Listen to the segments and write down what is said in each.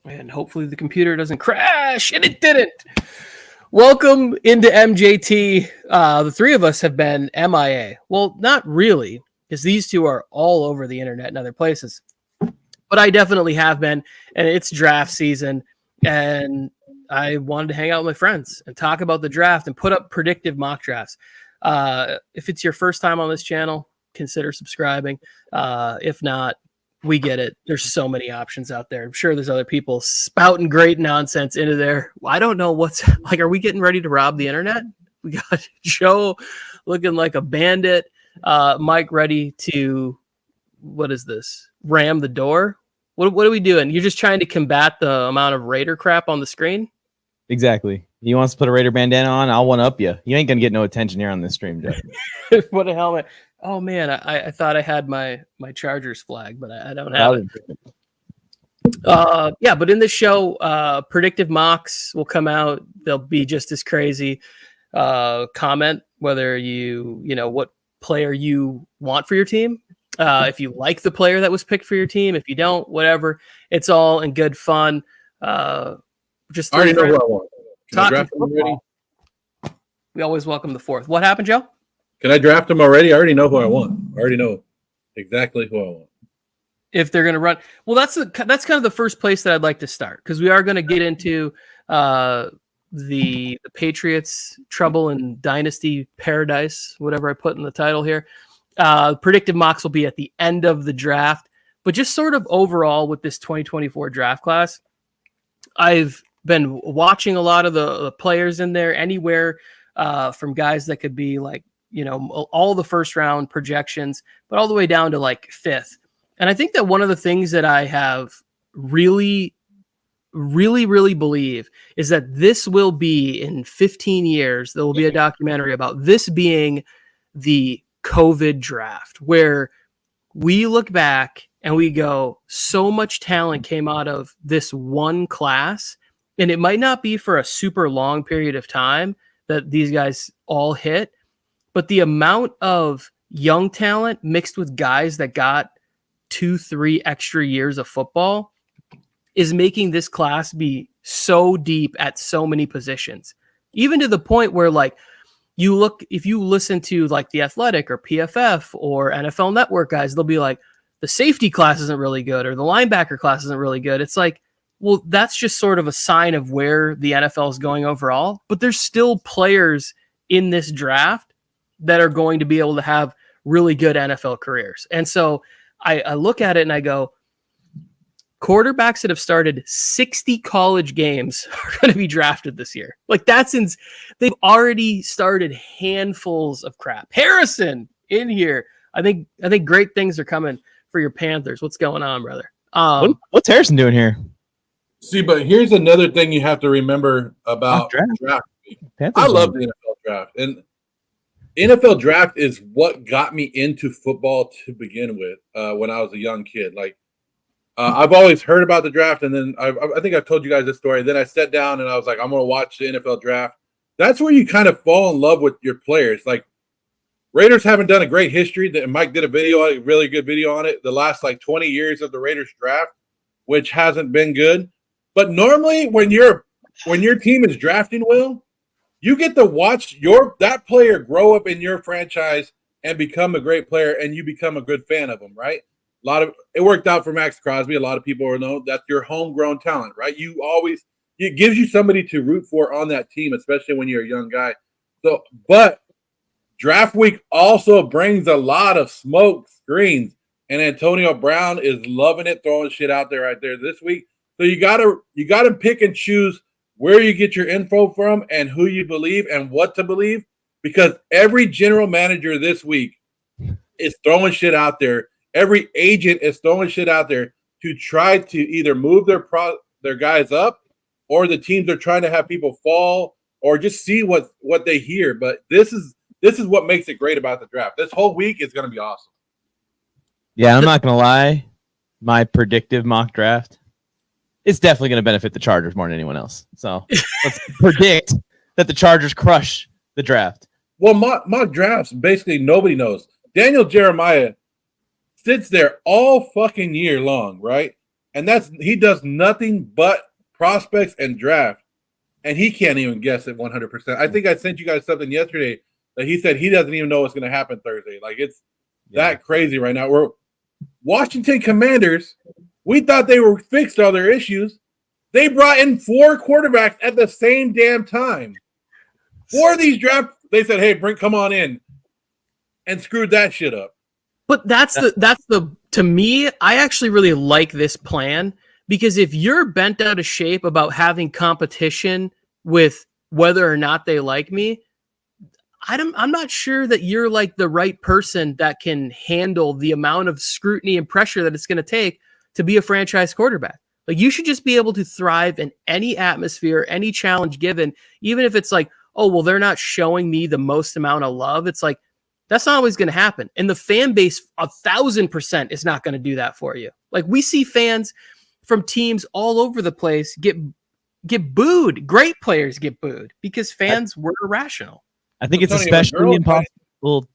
And hopefully the computer doesn't crash, and it didn't. Welcome into MJT. The three of us have been MIA. Well, not really, because these two are all over the internet and other places. But I definitely have been, and it's draft season, and I wanted to hang out with my friends and talk about the draft and put up predictive mock drafts. If it's your first time on this channel, consider subscribing. If not, we get it. There's so many options out there. I'm sure there's other people spouting great nonsense into there. I don't know what's like. Are we getting ready to rob the internet? We got Joe looking like a bandit. Mike ready to, what is this? Ram the door? What are we doing? You're just trying to combat the amount of Raider crap on the screen? Exactly. You want us to put a Raider bandana on? I'll one-up you. You ain't going to get no attention here on this stream, Jeff. What a helmet. Oh, man, I thought I had my Chargers flag, but I don't have it. Yeah, but in this show, predictive mocks will come out. They'll be just as crazy. Comment whether you know, what player you want for your team. If you like the player that was picked for your team. If you don't, whatever. It's all in good fun. Just I already know who I want. Can I draft them already? We always welcome the fourth. What happened, Joe? Can I draft them already? I already know who I want. I already know exactly who I want. If they're going to run, well, that's kind of the first place that I'd like to start, because we are going to get into the Patriots trouble in dynasty paradise, whatever I put in the title here. Predictive mocks will be at the end of the draft, but just sort of overall with this 2024 draft class, I've been watching a lot of the players in there, anywhere from guys that could be like, you know, all the first round projections, but all the way down to like fifth. And I think that one of the things that I have really believe is that this will be, in 15 years, there will be a documentary about this being the COVID draft, where we look back and we go, so much talent came out of this one class, and it might not be for a super long period of time that these guys all hit, but the amount of young talent mixed with guys that got 2-3 extra years of football is making this class be so deep at so many positions, even to the point where, like, if you listen to like The Athletic or PFF or NFL Network guys, they'll be like, the safety class isn't really good, or the linebacker class isn't really good. It's like, well, that's just sort of a sign of where the NFL is going overall, but there's still players in this draft that are going to be able to have really good NFL careers. And so I look at it and I go, quarterbacks that have started 60 college games are going to be drafted this year. Like, they've already started handfuls of crap. Harrison in here. I think great things are coming for your Panthers. What's going on, brother? What's Harrison doing here? See, but here's another thing you have to remember about draft. I love the NFL draft. And NFL draft is what got me into football to begin with when I was a young kid. Like, I've always heard about the draft, and then I think I've told you guys this story. Then I sat down and I was like, I'm going to watch the NFL draft. That's where you kind of fall in love with your players. Like, Raiders haven't done a great history. Mike did a really good video on it, the last like 20 years of the Raiders draft, which hasn't been good. But normally when your team is drafting well, you get to watch that player grow up in your franchise and become a great player, and you become a good fan of them, right? It worked out for Max Crosby. A lot of people know that's your homegrown talent, right? It gives you somebody to root for on that team, especially when you're a young guy. So, but draft week also brings a lot of smoke screens, and Antonio Brown is loving it, throwing shit out there right there this week. So you gotta pick and choose where you get your info from and who you believe and what to believe, because every general manager this week is throwing shit out there. Every agent is throwing shit out there to try to either move their guys up, or the teams are trying to have people fall, or just see what they hear. But this is what makes it great about the draft. This whole week is going to be awesome. Yeah, I'm not going to lie. My predictive mock draft, it's definitely going to benefit the Chargers more than anyone else. So let's predict that the Chargers crush the draft. Well, mock drafts, basically nobody knows. Daniel Jeremiah sits there all fucking year long, right? And he does nothing but prospects and draft. And he can't even guess it 100%. I think I sent you guys something yesterday that he said he doesn't even know what's going to happen Thursday. Like, it's that crazy right now. We're Washington Commanders, we thought they were fixed all their issues. They brought in 4 quarterbacks at the same damn time. 4 of these drafts, they said, hey, come on in, and screwed that shit up. But that's the to me, I actually really like this plan, because if you're bent out of shape about having competition with whether or not they like me, I'm not sure that you're like the right person that can handle the amount of scrutiny and pressure that it's going to take to be a franchise quarterback. Like, you should just be able to thrive in any atmosphere, any challenge given, even if it's like, oh, well, they're not showing me the most amount of love. It's like, that's not always going to happen. And the fan base 1,000% is not going to do that for you. Like, we see fans from teams all over the place get booed. Great players get booed because fans were irrational. I think it's especially impossible.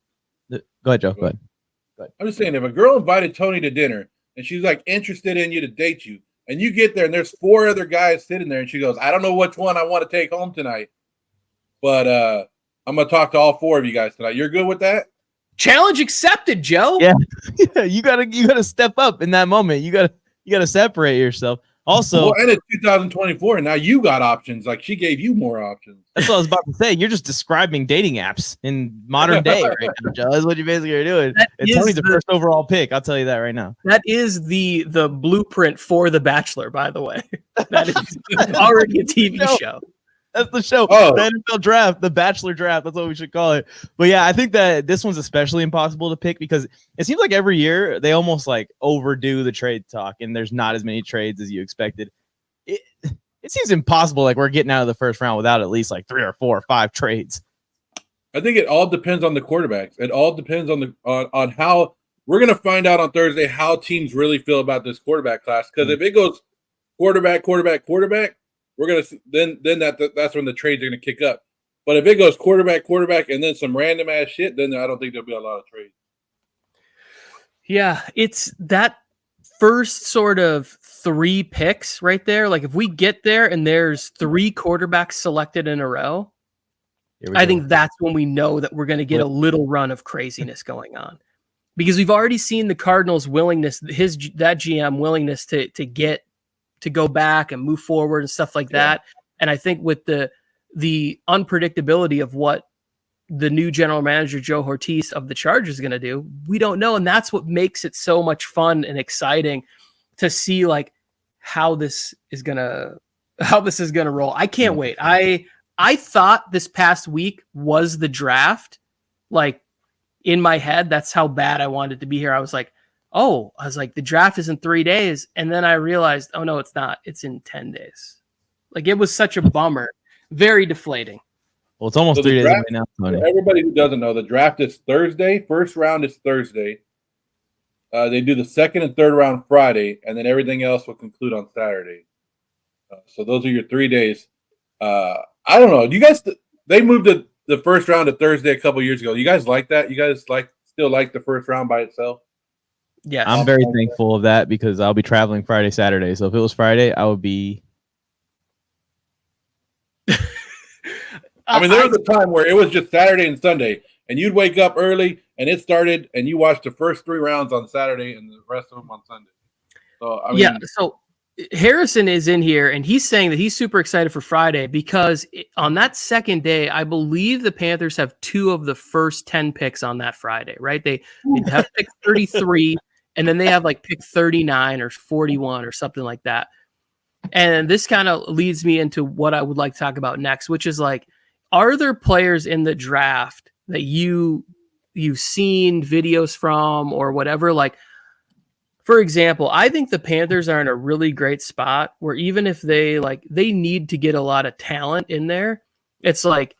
Go ahead, Joe. Go ahead. I'm just saying, if a girl invited Tony to dinner and she's like interested in you to date you, and you get there and there's 4 other guys sitting there, and she goes, I don't know which one I want to take home tonight, but I'm going to talk to all 4 of you guys tonight. You're good with that? Challenge accepted, Joe. Yeah. You gotta step up in that moment. You gotta separate yourself. Also, and it's 2024, and now you got options. Like, she gave you more options. That's what I was about to say. You're just describing dating apps in modern day right now, Joe. That's what you basically are doing. And Tony's the first overall pick. I'll tell you that right now. That is the blueprint for The Bachelor, by the way. That is already a TV show. That's the show. Oh. The NFL draft, the Bachelor draft. That's what we should call it. But yeah, I think that this one's especially impossible to pick because it seems like every year they almost like overdo the trade talk, and there's not as many trades as you expected. It seems impossible. Like, we're getting out of the first round without at least like 3 or 4 or 5 trades. I think it all depends on the quarterbacks. It all depends on on how we're going to find out on Thursday how teams really feel about this quarterback class. Because if it goes quarterback, we're gonna then that's when the trades are gonna kick up. But if it goes quarterback, and then some random ass shit, then I don't think there'll be a lot of trades. Yeah, it's that first sort of 3 picks right there. Like, if we get there and there's 3 quarterbacks selected in a row, I think that's when we know that we're going to get a little run of craziness going on, because we've already seen the Cardinals' willingness, that GM willingness to go back and move forward and stuff like that. And I think with the unpredictability of what the new general manager, Joe Ortiz of the Chargers, is going to do, we don't know. And that's what makes it so much fun and exciting to see like how this is going to roll. I can't wait. I thought this past week was the draft. Like, in my head, that's how bad I wanted to be here. I was like, the draft is in 3 days. And then I realized, oh no, it's not. It's in 10 days. Like, it was such a bummer. Very deflating. Well, it's almost 3 days right now, Tony. For everybody who doesn't know, the draft is Thursday. First round is Thursday. They do the second and third round Friday, and then everything else will conclude on Saturday. So those are your 3 days. I don't know. Do you guys? They moved the first round to Thursday a couple years ago. You guys like that? You guys still like the first round by itself? Yeah, I'm very thankful of that because I'll be traveling Friday, Saturday. So if it was Friday, I would be. I mean, there was a time where it was just Saturday and Sunday, and you'd wake up early, and it started, and you watched the first 3 rounds on Saturday and the rest of them on Sunday. So I mean, So Harrison is in here, and he's saying that he's super excited for Friday because on that second day, I believe the Panthers have 2 of the first 10 picks on that Friday, right? They have pick 33, and then they have like pick 39 or 41 or something like that. And this kind of leads me into what I would like to talk about next, which is like, are there players in the draft that you've seen videos from or whatever? Like, for example, I think the Panthers are in a really great spot where even if they need to get a lot of talent in there, it's like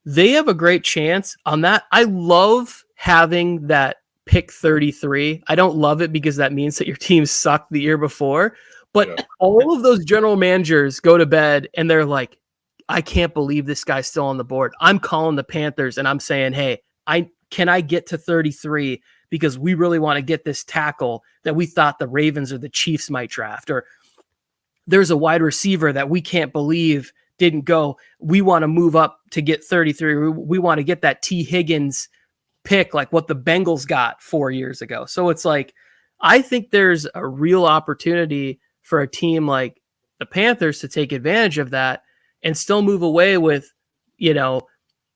they have a great chance on that. I love having that pick 33. I don't love it because that means that your team sucked the year before, but all of those general managers go to bed and they're like, I can't believe this guy's still on the board. I'm calling the Panthers and I'm saying, hey, can I get to 33? because we really want to get this tackle that we thought the Ravens or the Chiefs might draft, or there's a wide receiver that we can't believe didn't go. We want to move up to get 33. We want to get that T. Higgins pick like what the Bengals got 4 years ago. So it's like, I think there's a real opportunity for a team like the Panthers to take advantage of that and still move away with,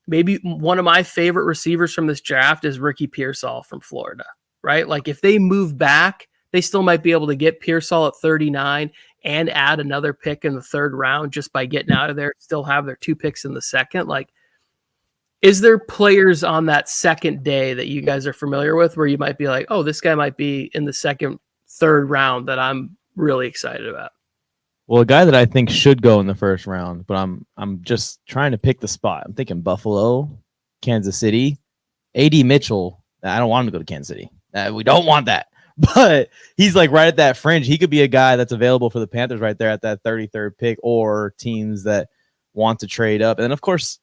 maybe one of my favorite receivers from this draft is Ricky Pearsall from Florida, right? Like if they move back, they still might be able to get Pearsall at 39 and add another pick in the third round just by getting out of there, still have their 2 picks in the second. Like, is there players on that second day that you guys are familiar with where you might be like, oh, this guy might be in the second, third round that I'm really excited about? Well, a guy that I think should go in the first round, but I'm just trying to pick the spot. I'm thinking Buffalo, Kansas City, A.D. Mitchell. I don't want him to go to Kansas City. We don't want that. But he's like right at that fringe. He could be a guy that's available for the Panthers right there at that 33rd pick, or teams that want to trade up. And then, of course,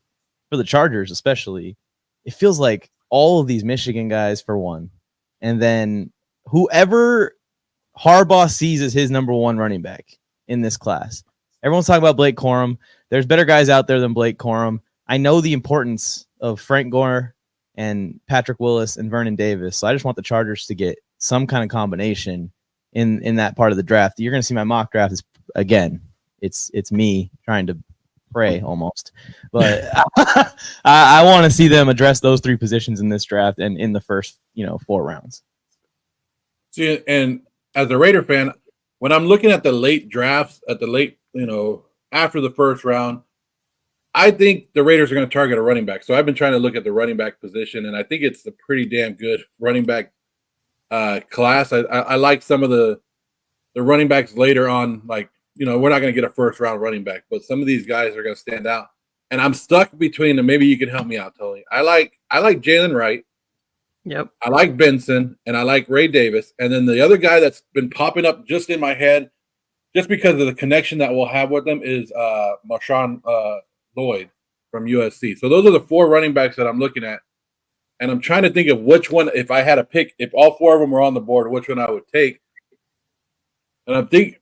for the Chargers especially, it feels like all of these Michigan guys for one. And then whoever Harbaugh sees as his number one running back in this class. Everyone's talking about Blake Corum. There's better guys out there than Blake Corum. I know the importance of Frank Gore and Patrick Willis and Vernon Davis. So I just want the Chargers to get some kind of combination in that part of the draft. You're going to see my mock draft is, again, it's me trying to pray almost. But I want to see them address those 3 positions in this draft and in the first, 4 rounds. See, and as a Raider fan, when I'm looking at the late drafts, after the first round, I think the Raiders are going to target a running back. So I've been trying to look at the running back position, and I think it's a pretty damn good running back class. I like some of the running backs later on. Like, we're not going to get a first round running back, but some of these guys are going to stand out. And I'm stuck between them. Maybe you can help me out, Tony. I like Jalen Wright. Yep. I like Benson, and I like Ray Davis. And then the other guy that's been popping up just in my head, just because of the connection that we'll have with them, is Marshawn Lloyd from USC. So those are the 4 running backs that I'm looking at. And I'm trying to think of which one, if I had a pick, if all 4 of them were on the board, which one I would take. And I think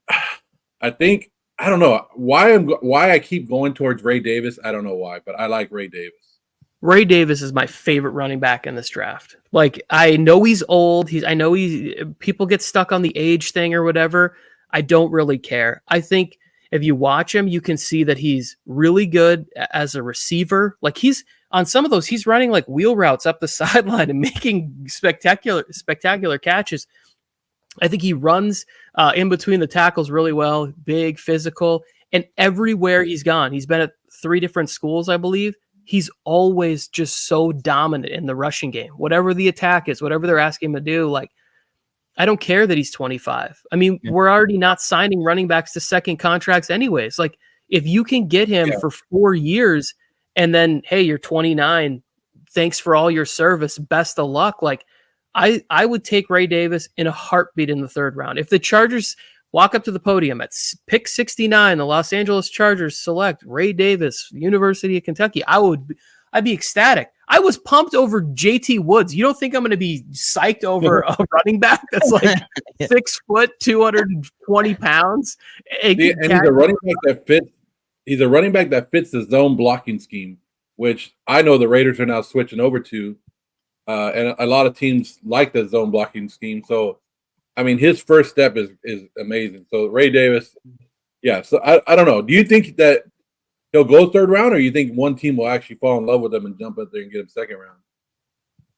I don't know why I keep going towards Ray Davis. I don't know why, but I like Ray Davis. Ray Davis is my favorite running back in this draft. Like, I know he's old. People get stuck on the age thing or whatever. I don't really care. I think if you watch him, you can see that he's really good as a receiver. Like, he's on some of those, he's running like wheel routes up the sideline and making spectacular catches. I think he runs in between the tackles really well, big, physical, and everywhere he's gone, he's been at 3 different schools, I believe. He's always just so dominant in the rushing game. Whatever the attack is, whatever they're asking him to do, like, I don't care that he's 25. I mean, We're already not signing running backs to second contracts anyways. Like, if you can get him for 4 years and then, hey, you're 29, thanks for all your service, best of luck. Like, I would take Ray Davis in a heartbeat in the 3rd round. If the Chargers walk up to the podium at pick 69, the Los Angeles Chargers select Ray Davis, University of Kentucky, I'd be ecstatic. I was pumped over JT Woods. You don't think I'm going to be psyched over a running back that's like 6 foot, 220 pounds? And he's a running back that fits. He's a running back that fits the zone blocking scheme, which I know the Raiders are now switching over to. And a lot of teams like the zone blocking scheme. So, I mean, his first step is amazing. So Ray Davis, So I don't know. Do you think that he'll go 3rd round, or you think one team will actually fall in love with him and jump up there and get him 2nd round?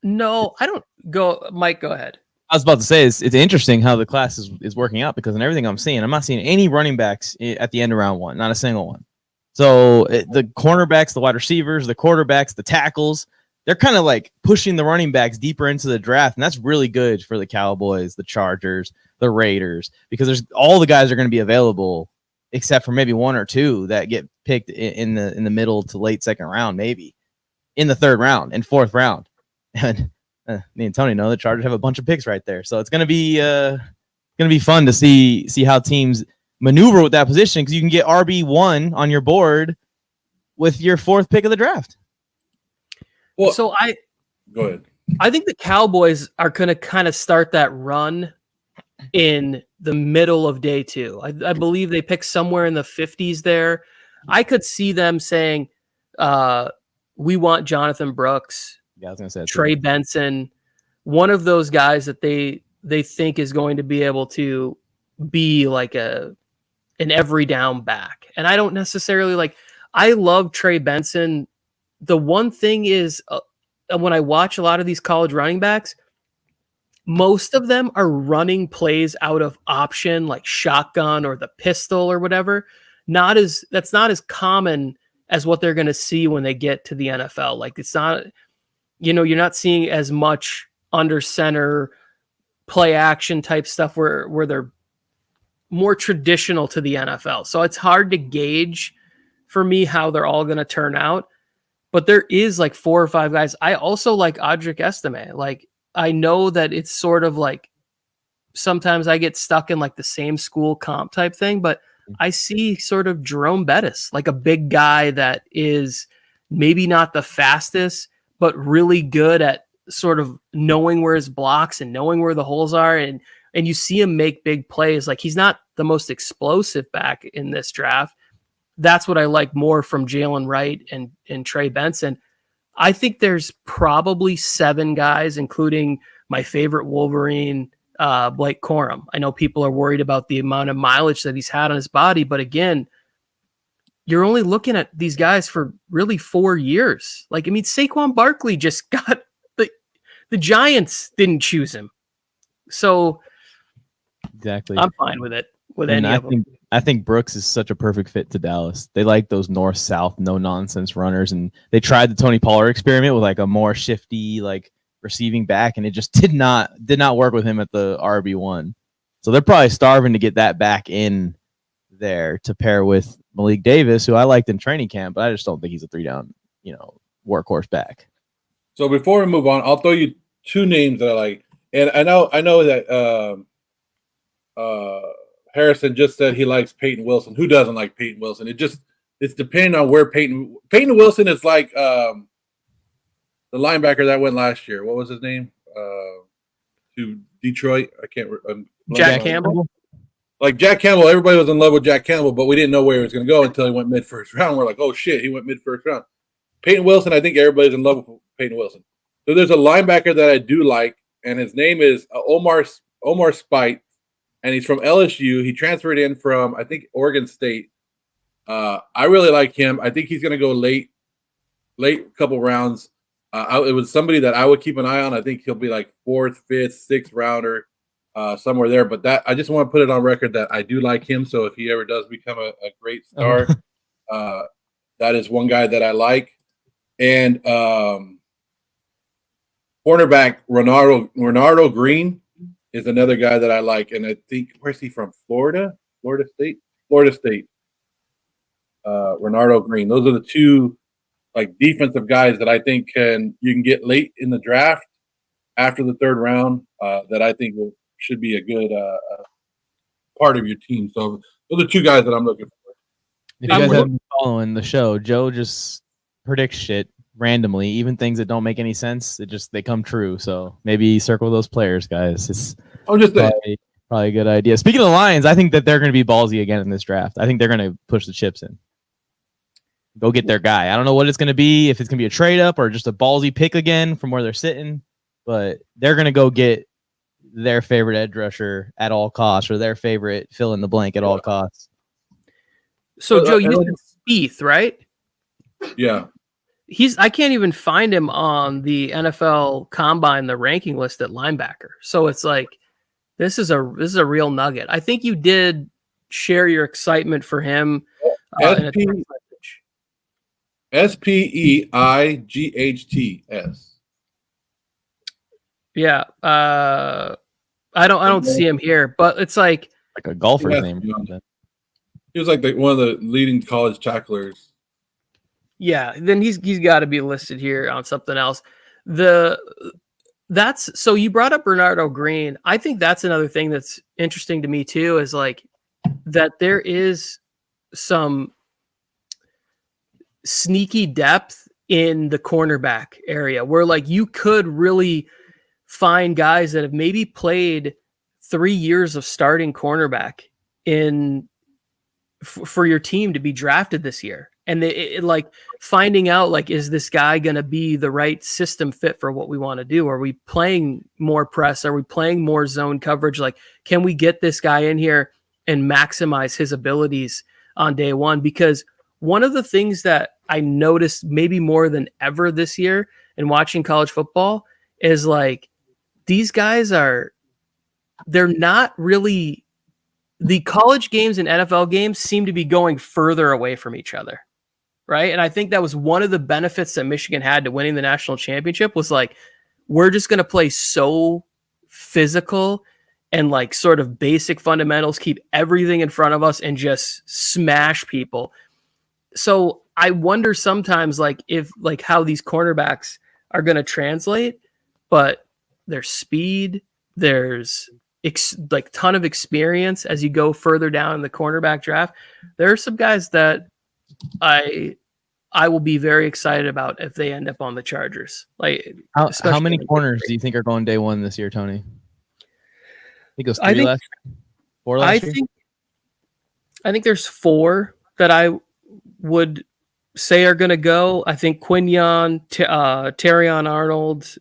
No, I don't go. Mike, go ahead. I was about to say it's interesting how the class is working out, because in everything I'm seeing, I'm not seeing any running backs at the end of round 1, not a single one. So the cornerbacks, the wide receivers, the quarterbacks, the tackles, they're kind of like pushing the running backs deeper into the draft. And that's really good for the Cowboys, the Chargers, the Raiders, because all the guys are going to be available except for maybe 1 or 2 that get picked in the middle to late 2nd round, maybe in the 3rd round and 4th round. And me and Tony know the Chargers have a bunch of picks right there. So it's going to be fun to see how teams maneuver with that position, because you can get RB1 on your board with your 4th pick of the draft. Well, so go ahead. I think the Cowboys are going to kind of start that run in the middle of day 2. I believe they pick somewhere in the 50s there. I could see them saying, we want Jonathan Brooks, I was gonna say Trey Benson, one of those guys that they think is going to be able to be like an every down back. And I don't necessarily I love Trey Benson. The one thing is, when I watch a lot of these college running backs, most of them are running plays out of option, like shotgun or the pistol or whatever. That's not as common as what they're going to see when they get to the NFL. Like, it's not, you're not seeing as much under center play action type stuff where they're more traditional to the NFL. So it's hard to gauge for me how they're all going to turn out. But there is 4 or 5 guys. I also like Audric Estime. I know that it's sort of sometimes I get stuck in the same school comp type thing, but I see sort of Jerome Bettis, a big guy that is maybe not the fastest, but really good at sort of knowing where his blocks and knowing where the holes are. And you see him make big plays. He's not the most explosive back in this draft. That's what I like more from Jalen Wright and Trey Benson. I think there's probably 7 guys, including my favorite Wolverine, Blake Corum. I know people are worried about the amount of mileage that he's had on his body, but again, you're only looking at these guys for really 4 years. Saquon Barkley just got the Giants didn't choose him. So exactly, I'm fine with it. I think Brooks is such a perfect fit to Dallas. They like those north-south, no-nonsense runners, and they tried the Tony Pollard experiment with a more shifty, receiving back, and it just did not work with him at the RB1. So they're probably starving to get that back in there to pair with Malik Davis, who I liked in training camp, but I just don't think he's a 3-down, workhorse back. So before we move on, I'll throw you 2 names that I like, and I know that Harrison just said he likes Peyton Wilson. Who doesn't like Peyton Wilson? It's depending on where Peyton Wilson is the linebacker that went last year. What was his name? To Detroit. I can't remember. Jack Campbell? Jack Campbell, everybody was in love with Jack Campbell, but we didn't know where he was going to go until he went mid-first round. We're like, oh, shit, he went mid-first round. Peyton Wilson, I think everybody's in love with Peyton Wilson. So there's a linebacker that I do like, and his name is Omar Spite. And he's from LSU. He transferred in from, I think, Oregon State. I really like him. I think he's going to go late couple rounds. It was somebody that I would keep an eye on. I think he'll be 4th, 5th, 6th rounder, somewhere there. But that I just want to put it on record that I do like him. So if he ever does become a great star, that is one guy that I like. And cornerback Renardo Green is another guy that I like, and I think, where's he from? Florida State. Renardo Green. Those are the 2 defensive guys that I think you can get late in the draft after the 3rd round. That I think should be a good part of your team. So those are 2 guys that I'm looking for. If you guys haven't been following the show, Joe just predicts shit randomly, even things that don't make any sense. They come true. So maybe circle those players, guys. It's probably a good idea. Speaking of the Lions, I think that they're going to be ballsy again in this draft. I think they're going to push the chips in. Go get their guy. I don't know what it's going to be, if it's going to be a trade up or just a ballsy pick again from where they're sitting, but they're going to go get their favorite edge rusher at all costs, or their favorite fill in the blank at all costs. So Joe, you said Spieth, right? Yeah. I can't even find him on the NFL Combine, the ranking list at linebacker. So it's this is a real nugget. I think you did share your excitement for him. Speights. Yeah. I don't see him here, but it's like a golfer's name. He was one of the leading college tacklers. Yeah, then he's got to be listed here on something else. So you brought up Bernardo Green. I think that's another thing that's interesting to me too, is that there is some sneaky depth in the cornerback area where like you could really find guys that have maybe played 3 years of starting cornerback for your team to be drafted this year. And like finding out, like, is this guy going to be the right system fit for what we want to do? Are we playing more press? Are we playing more zone coverage? Like, can we get this guy in here and maximize his abilities on day one? Because one of the things that I noticed maybe more than ever this year in watching college football is like, these guys they're not really, the college games and NFL games seem to be going further away from each other. Right. And I think that was one of the benefits that Michigan had to winning the national championship was like, we're just going to play so physical and like sort of basic fundamentals, keep everything in front of us and just smash people. So I wonder sometimes like if like how these cornerbacks are going to translate, but there's speed, there's like ton of experience as you go further down in the cornerback draft. There are some guys that I will be very excited about if they end up on the Chargers. Like, how many corners do you think are going day one this year, Tony? I think it was four last year. I think there's 4 that I would say are going to go. I think Quinyon, Terrion Arnold,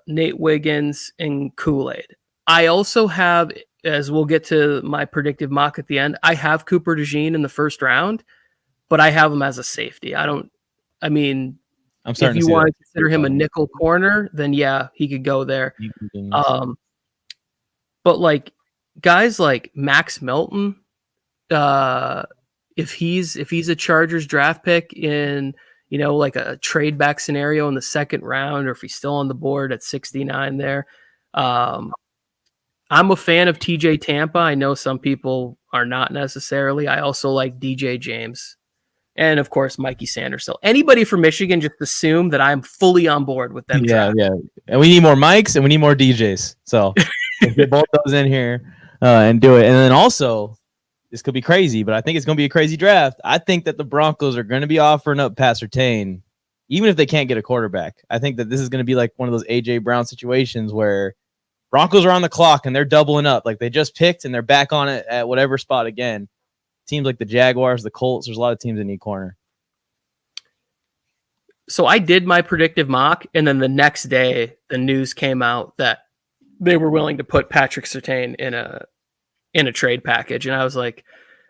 Nate Wiggins, and Kool-Aid. I also have, as we'll get to my predictive mock at the end, I have Cooper DeJean in the first round, but I have him as a safety. If you want to consider him a nickel corner, then yeah, he could go there. But like guys like Max Melton, if he's a Chargers draft pick in, like a trade back scenario in the second round, or if he's still on the board at 69 there, I'm a fan of TJ Tampa. I know some people are not necessarily. I also like DJ James. And of course, Mikey Sanders. So anybody from Michigan, just assume that I'm fully on board with them. Yeah. And we need more Mikes and we need more DJs. So get both those in here and do it. And then also, this could be crazy, but I think it's going to be a crazy draft. I think that the Broncos are going to be offering up Pat Surtain, even if they can't get a quarterback. I think that this is going to be like one of those A.J. Brown situations where Broncos are on the clock and they're doubling up. Like they just picked and they're back on it at whatever spot again. Teams like the Jaguars, the Colts, there's a lot of teams that need corner. So I did my predictive mock, and then the next day the news came out that they were willing to put Patrick Surtain in a trade package. And I was like,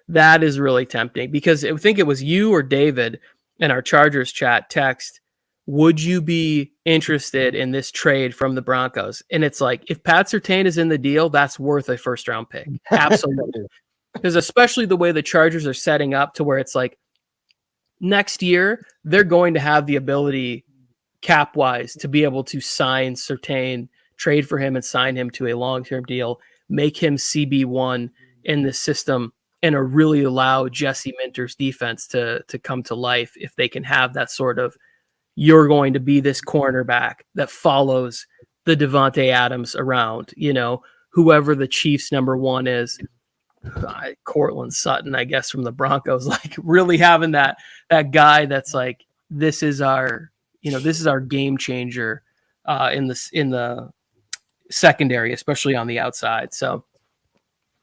that is really tempting, because I think it was you or David in our Chargers chat text, would you be interested in this trade from the Broncos? And it's like, if Pat Surtain is in the deal, that's worth a first round pick. Absolutely. Because especially the way the Chargers are setting up to where it's like next year, they're going to have the ability cap wise to be able to sign Surtain, trade for him and sign him to a long-term deal, make him CB1 in the system, and really allow Jesse Minter's defense to come to life if they can have that sort of, you're going to be this cornerback that follows the Devontae Adams around, whoever the Chiefs number 1 is, Cortland Sutton, I guess, from the Broncos, like really having that guy that's like, this is our game changer in the secondary, especially on the outside. So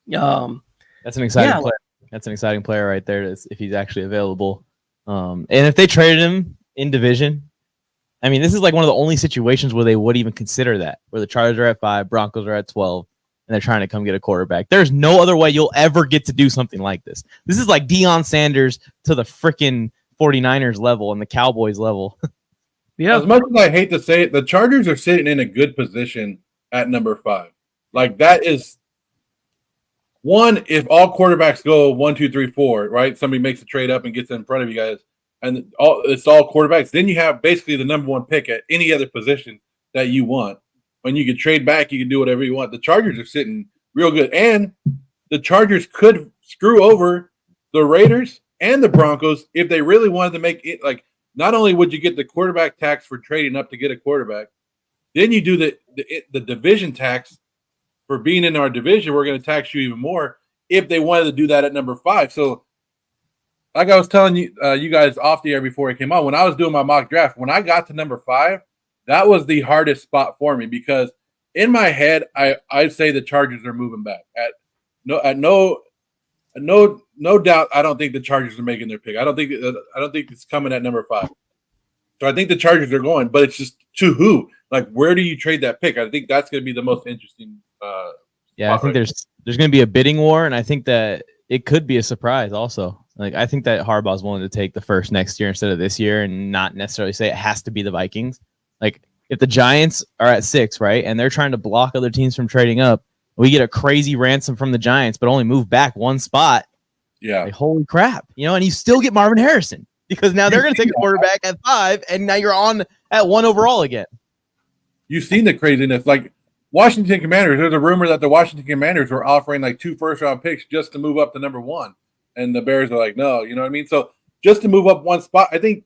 that's an exciting player. That's an exciting player right there, if he's actually available. And if they traded him in division, I mean, this is like one of the only situations where they would even consider that, where the Chargers are at 5, Broncos are at 12, and they're trying to come get a quarterback. There's no other way you'll ever get to do something like this. This is like Deion Sanders to the freaking 49ers level and the Cowboys level. Yeah. As much as I hate to say it, the Chargers are sitting in a good position at number 5. Like, that is one, if all quarterbacks go 1, 2, 3, 4, right? Somebody makes a trade up and gets in front of you guys, and it's all quarterbacks. Then you have basically the number 1 pick at any other position that you want. When you can trade back, you can do whatever you want. The Chargers are sitting real good. And the Chargers could screw over the Raiders and the Broncos if they really wanted to make it. Like, not only would you get the quarterback tax for trading up to get a quarterback, then you do the division tax for being in our division. We're going to tax you even more if they wanted to do that at number 5. So like I was telling you, you guys off the air before it came on, when I was doing my mock draft, when I got to number 5, that was the hardest spot for me because in my head, I'd say the Chargers are moving back. At no doubt, I don't think the Chargers are making their pick. I don't think it's coming at number 5. So I think the Chargers are going, but it's just to who? Like, where do you trade that pick? I think that's going to be the most interesting. I think there's going to be a bidding war, and I think that it could be a surprise also. Like, I think that Harbaugh's willing to take the first next year instead of this year and not necessarily say it has to be the Vikings. Like, if the Giants are at 6, right, and they're trying to block other teams from trading up, we get a crazy ransom from the Giants, but only move back 1 spot. Yeah. Like, holy crap. And you still get Marvin Harrison because now they're going to take a quarterback at 5, and now you're on at 1 overall again. You've seen the craziness. Like, Washington Commanders, there's a rumor that the Washington Commanders were offering like 2 first-round picks just to move up to number 1. And the Bears are like, no, you know what I mean? So just to move up 1 spot, I think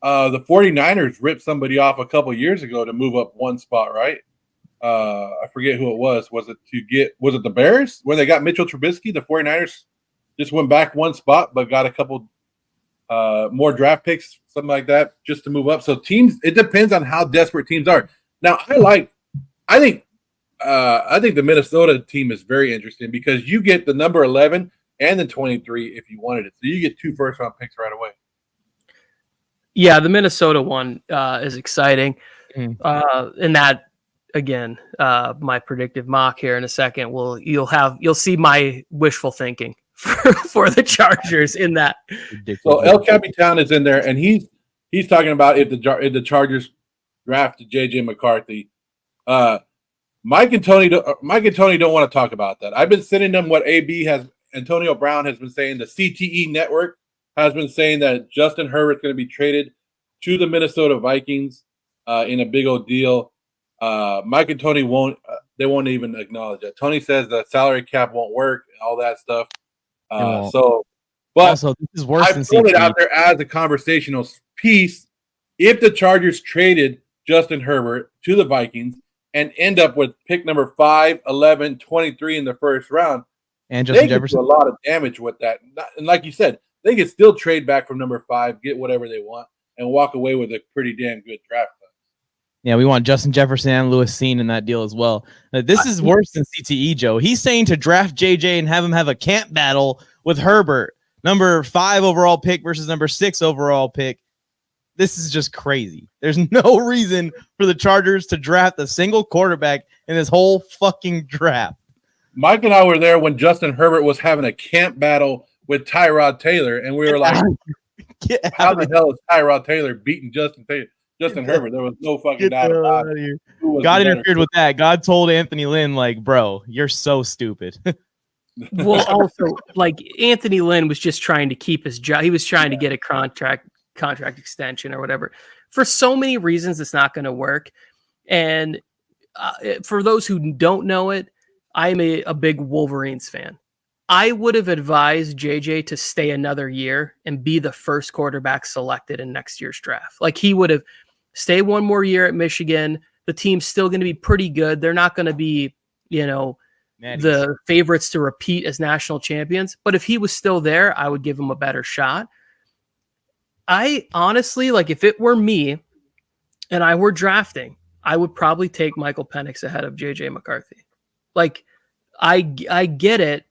the 49ers ripped somebody off a couple years ago to move up 1 spot, right? I forget who it was. Was it the Bears where they got Mitchell Trubisky? The 49ers just went back 1 spot, but got a couple more draft picks, something like that, just to move up. So teams, it depends on how desperate teams are. Now, I think the Minnesota team is very interesting because you get the number 11 and the 23 if you wanted it. So you get 2 first-round picks right away. Yeah, the Minnesota one is exciting. And that, again, my predictive mock here in a second, you'll see my wishful thinking for the Chargers in that. So El Capitan is in there, and he's talking about if the Chargers draft J.J. McCarthy. Mike and Tony don't want to talk about that. I've been sending them what Antonio Brown has been saying. The CTE network has been saying that Justin Herbert's going to be traded to the Minnesota Vikings in a big old deal. Mike and Tony won't even acknowledge that. Tony says the salary cap won't work and all that stuff. But also, this is worse than thrown it out there as a conversational piece. If the Chargers traded Justin Herbert to the Vikings and end up with pick number 5, 11, 23 in the first round, and Justin Jefferson, do a lot of damage with that. And like you said, they could still trade back from number 5, get whatever they want, and walk away with a pretty damn good draft. Yeah, we want Justin Jefferson and Lewis Seen in that deal as well. This is worse than CTE, Joe. He's saying to draft JJ and have him have a camp battle with Herbert, number 5 overall pick versus number 6 overall pick. This is just crazy. There's no reason for the Chargers to draft a single quarterback in this whole fucking draft. Mike and I were there when Justin Herbert was having a camp battle with Tyrod Taylor, and we were like, how the hell is Tyrod Taylor beating Justin Herbert? There was no fucking doubt about it. God interfered with that. God told Anthony Lynn, like, bro, you're so stupid. Well, also, like, Anthony Lynn was just trying to keep his job. He was trying to get a contract extension or whatever. For so many reasons, it's not going to work. And for those who don't know it, I'm a big Wolverines fan. I would have advised JJ to stay another year and be the first quarterback selected in next year's draft. Like, he would have stayed 1 more year at Michigan. The team's still going to be pretty good. They're not going to be, the favorites to repeat as national champions. But if he was still there, I would give him a better shot. I honestly, like, if it were me and I were drafting, I would probably take Michael Penix ahead of JJ McCarthy. Like, I get it,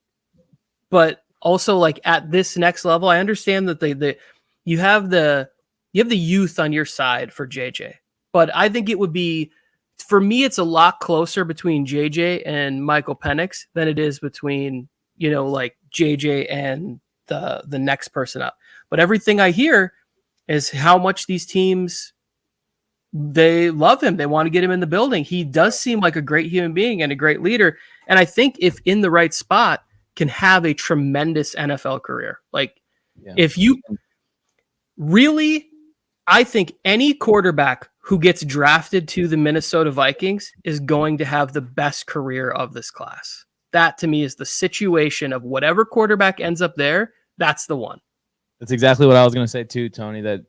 but also, like, at this next level, I understand that you have the youth on your side for JJ, but I think it would be, for me, it's a lot closer between JJ and Michael Penix than it is between, like, JJ and the next person up. But everything I hear is how much these teams, they love him. They want to get him in the building. He does seem like a great human being and a great leader. And I think if in the right spot, can have a tremendous NFL career. Like, if you really, I think any quarterback who gets drafted to the Minnesota Vikings is going to have the best career of this class. That, to me, is the situation of whatever quarterback ends up there. That's the one. That's exactly what I was going to say too, Tony, that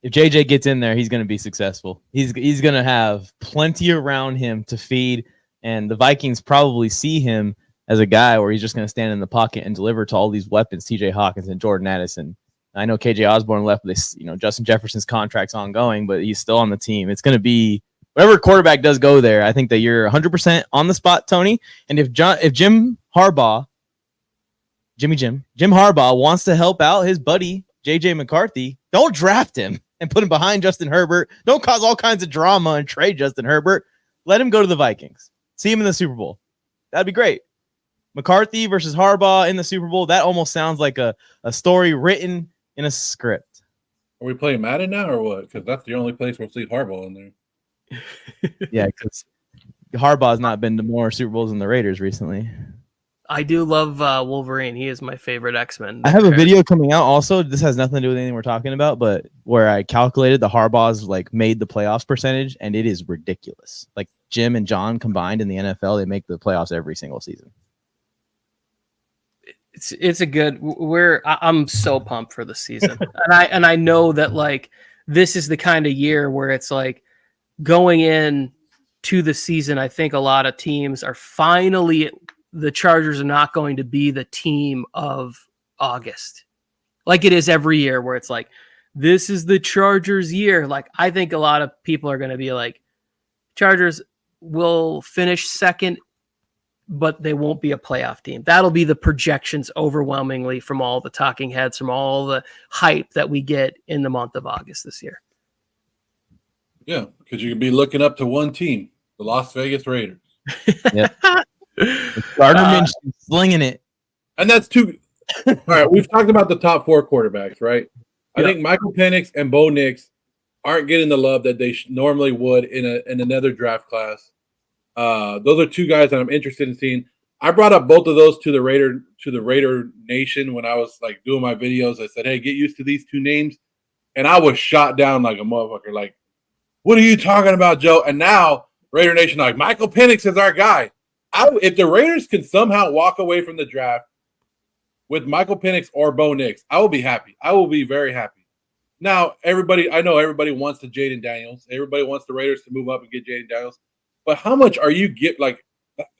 if JJ gets in there, he's going to be successful. He's going to have plenty around him to feed, and the Vikings probably see him as a guy where he's just going to stand in the pocket and deliver to all these weapons, TJ Hawkins and Jordan Addison. I know KJ Osborne left this, Justin Jefferson's contract's ongoing, but he's still on the team. It's going to be whatever quarterback does go there. I think that you're 100% on the spot, Tony. And if Jim Harbaugh wants to help out his buddy, JJ McCarthy, don't draft him and put him behind Justin Herbert. Don't cause all kinds of drama and trade Justin Herbert. Let him go to the Vikings. See him in the Super Bowl. That'd be great. McCarthy versus Harbaugh in the Super Bowl. That almost sounds like a story written in a script. Are we playing Madden now or what? Because that's the only place we'll see Harbaugh in there. Yeah, because Harbaugh's not been to more Super Bowls than the Raiders recently. I do love Wolverine. He is my favorite X-Men. I have a video coming out also. This has nothing to do with anything we're talking about, but where I calculated the Harbaugh's made the playoffs percentage, and it is ridiculous. Like Jim and John combined in the NFL, they make the playoffs every single season. It's a good. I'm so pumped for the season, and I know that this is the kind of year where it's going in to the season. I think a lot of teams are finally. The Chargers are not going to be the team of August, like it is every year, where it's this is the Chargers year. I think a lot of people are going to be Chargers will finish second, but they won't be a playoff team. That'll be the projections overwhelmingly from all the talking heads, from all the hype that we get in the month of August this year. Yeah, because you could be looking up to one team, the Las Vegas Raiders. Yep. Gardner Minshew slinging it. And that's two. All right, we've talked about the top 4 quarterbacks, right? I think Michael Penix and Bo Nix aren't getting the love that they normally would in another draft class. Those are two guys that I'm interested in seeing. I brought up both of those to the Raider Nation when I was doing my videos. I said, "Hey, get used to these two names," and I was shot down like a motherfucker. What are you talking about, Joe? And now Raider Nation Michael Penix is our guy. If the Raiders can somehow walk away from the draft with Michael Penix or Bo Nix, I will be happy. I will be very happy. Now, I know everybody wants the Jaden Daniels. Everybody wants the Raiders to move up and get Jaden Daniels. But how much are you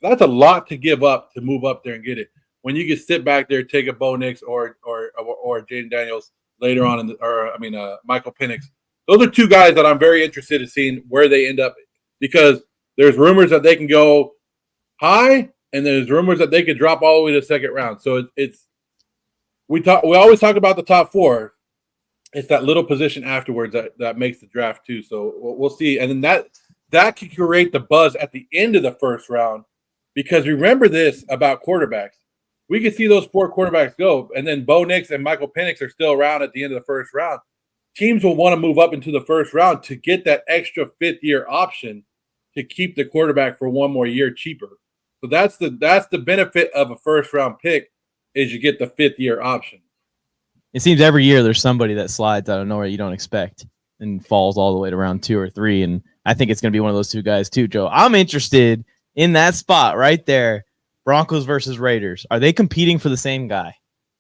that's a lot to give up to move up there and get it. When you can sit back there, take a Bo Nix or Jaden Daniels later on Michael Penix. Those are two guys that I'm very interested in seeing where they end up, because there's rumors that they can go high, and there's rumors that they could drop all the way to the second round. So we always talk about the top 4. It's that little position afterwards that makes the draft too. So we'll see. And then that can create the buzz at the end of the first round, because remember this about quarterbacks. We can see those 4 quarterbacks go, and then Bo Nix and Michael Penix are still around at the end of the first round. Teams will want to move up into the first round to get that extra 5th-year option to keep the quarterback for one more year cheaper. So that's the benefit of a first-round pick, is you get the 5th-year option. It seems every year there's somebody that slides out of nowhere you don't expect and falls all the way to round 2 or 3, and I think it's going to be one of those two guys too, Joe. I'm interested in that spot right there, Broncos versus Raiders. Are they competing for the same guy?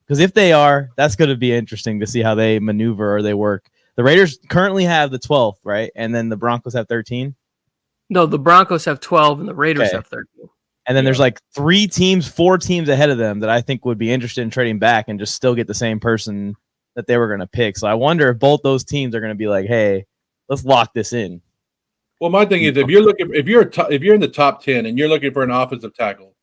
Because if they are, that's going to be interesting to see how they maneuver or they work. The Raiders currently have the 12th, right? And then the Broncos have 13? No, the Broncos have 12 and the Raiders have 13. And then there's 4 teams ahead of them that I think would be interested in trading back and just still get the same person that they were going to pick. So I wonder if both those teams are going to be hey, let's lock this in. Well, my thing is, if you're in the top 10 and you're looking for an offensive tackle,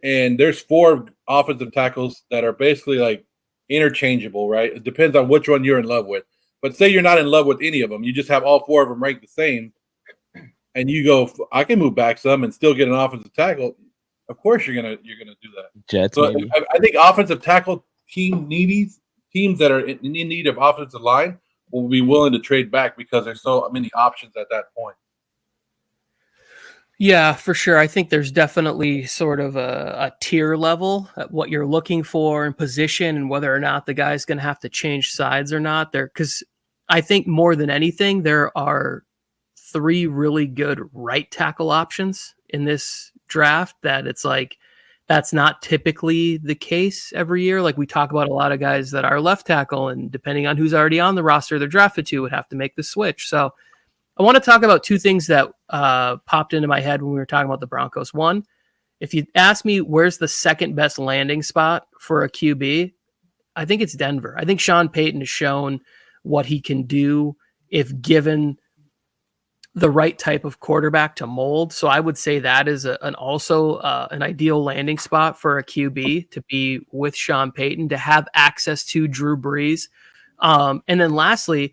and there's 4 offensive tackles that are basically interchangeable, right? It depends on which one you're in love with. But say you're not in love with any of them, you just have all 4 of them ranked the same, and you go, I can move back some and still get an offensive tackle. Of course, you're gonna do that. Jets. So I think offensive tackle teams that are in need of offensive line will be willing to trade back because there's so many options at that point. Yeah, for sure. I think there's definitely sort of a tier level at what you're looking for in position and whether or not the guy's going to have to change sides or not there. Because I think more than anything, there are 3 really good right tackle options in this draft that it's that's not typically the case every year. We talk about a lot of guys that are left tackle, and depending on who's already on the roster they're drafted to would have to make the switch. So I want to talk about 2 things that popped into my head when we were talking about the Broncos. One if you ask me where's the second best landing spot for a QB, I think it's Denver. I think Sean Payton has shown what he can do if given the right type of quarterback to mold. So I would say that is also an ideal landing spot for a QB to be with Sean Payton, to have access to Drew Brees. And then lastly,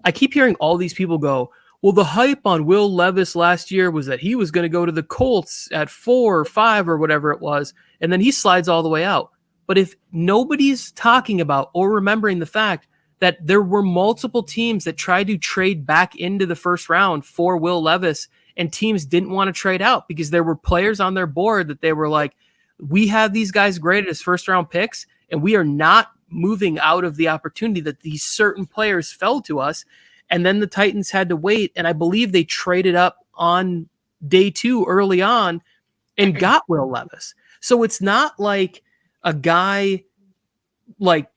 I keep hearing all these people go, well, the hype on Will Levis last year was that he was going to go to the Colts at 4 or 5 or whatever it was, and then he slides all the way out. But if nobody's talking about or remembering the fact that there were multiple teams that tried to trade back into the first round for Will Levis, and teams didn't want to trade out because there were players on their board that they were like, we have these guys graded as first round picks, and we are not moving out of the opportunity that these certain players fell to us. And then the Titans had to wait, and I believe they traded up on day 2 early on and got Will Levis. So it's not like a guy like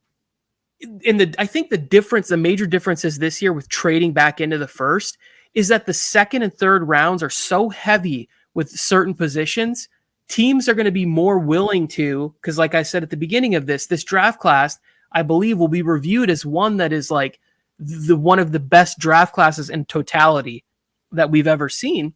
I think the major difference is this year with trading back into the first is that the second and third rounds are so heavy with certain positions. Teams are going to be more willing to, because like I said at the beginning of this draft class, I believe will be reviewed as one that is like one of the best draft classes in totality that we've ever seen.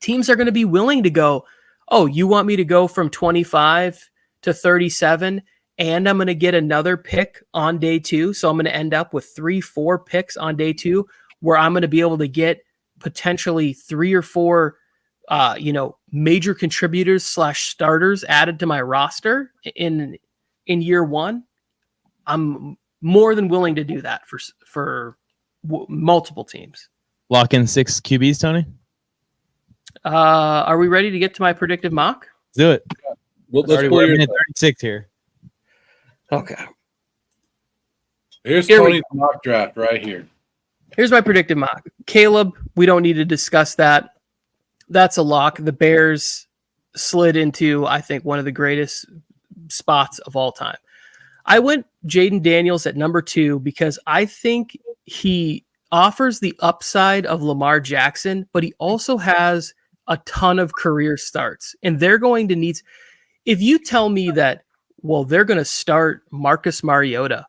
Teams are going to be willing to go, oh, you want me to go from 25 to 37 and I'm going to get another pick on day 2. So I'm going to end up with 3-4 picks on day 2 where I'm going to be able to get potentially 3 or 4, major contributors / starters added to my roster in year 1. I'm more than willing to do that for multiple teams. Lock in 6 QBs, Tony. Are we ready to get to my predictive mock? Let's do it. Well, let's pull your 36 here. Okay. Here's Tony's mock draft right here. Here's my predictive mock. Caleb, we don't need to discuss that. That's a lock. The Bears slid into, I think, one of the greatest spots of all time. I went Jaden Daniels at number 2 because I think he offers the upside of Lamar Jackson, but he also has a ton of career starts. And they're going to need... If you tell me that, well, they're going to start Marcus Mariota,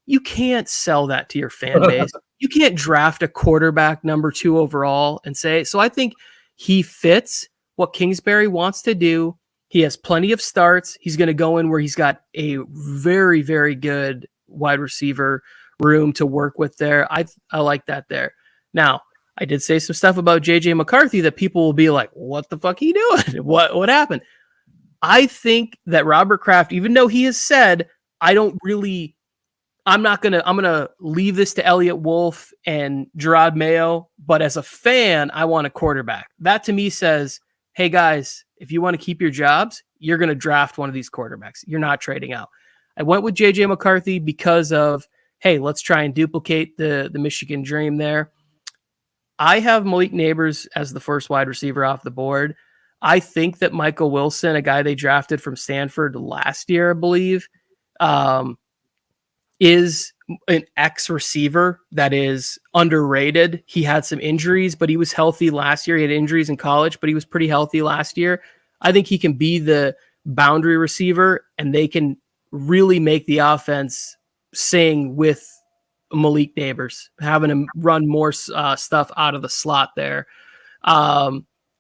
you can't sell that to your fan base. You can't draft a quarterback number 2 overall and say... So I think he fits what Kingsbury wants to do. He has plenty of starts. He's going to go in where he's got a very, very good wide receiver room to work with there. I like that there. Now, I did say some stuff about JJ McCarthy that people will be like, what the fuck are you doing? What happened? I think that Robert Kraft, even though he has said, I'm going to leave this to Elliott Wolf and Gerard Mayo, but as a fan, I want a quarterback. That to me says, hey guys, if you want to keep your jobs, you're going to draft one of these quarterbacks. You're not trading out. I went with JJ McCarthy because of, hey, let's try and duplicate the Michigan dream there. I have Malik Neighbors as the first wide receiver off the board. I think that Michael Wilson, a guy they drafted from Stanford last year, I believe, is an ex-receiver that is underrated. He had some injuries, but he was healthy last year. He had injuries in college, but he was pretty healthy last year. I think he can be the boundary receiver, and they can really make the offense sing with Malik Neighbors, having him run more stuff out of the slot there.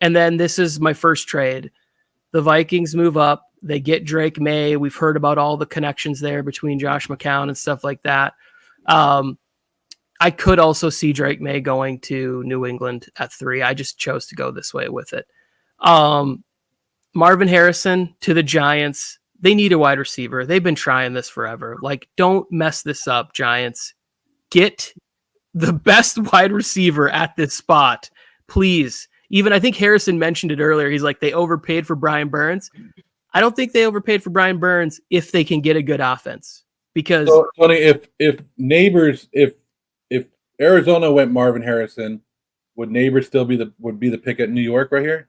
And then this is my first trade. The Vikings move up. They get Drake May. We've heard about all the connections there between Josh McCown and stuff like that. I could also see Drake May going to New England at 3. I just chose to go this way with it. Marvin Harrison to the Giants. They need a wide receiver. They've been trying this forever. Like, don't mess this up, Giants. Get the best wide receiver at this spot, please. Even I think Harrison mentioned it earlier. He's like, they overpaid for Brian Burns. I don't think they overpaid for Brian Burns if they can get a good offense. Because so, Tony, if Arizona went Marvin Harrison, would Neighbors still be the pick at New York right here?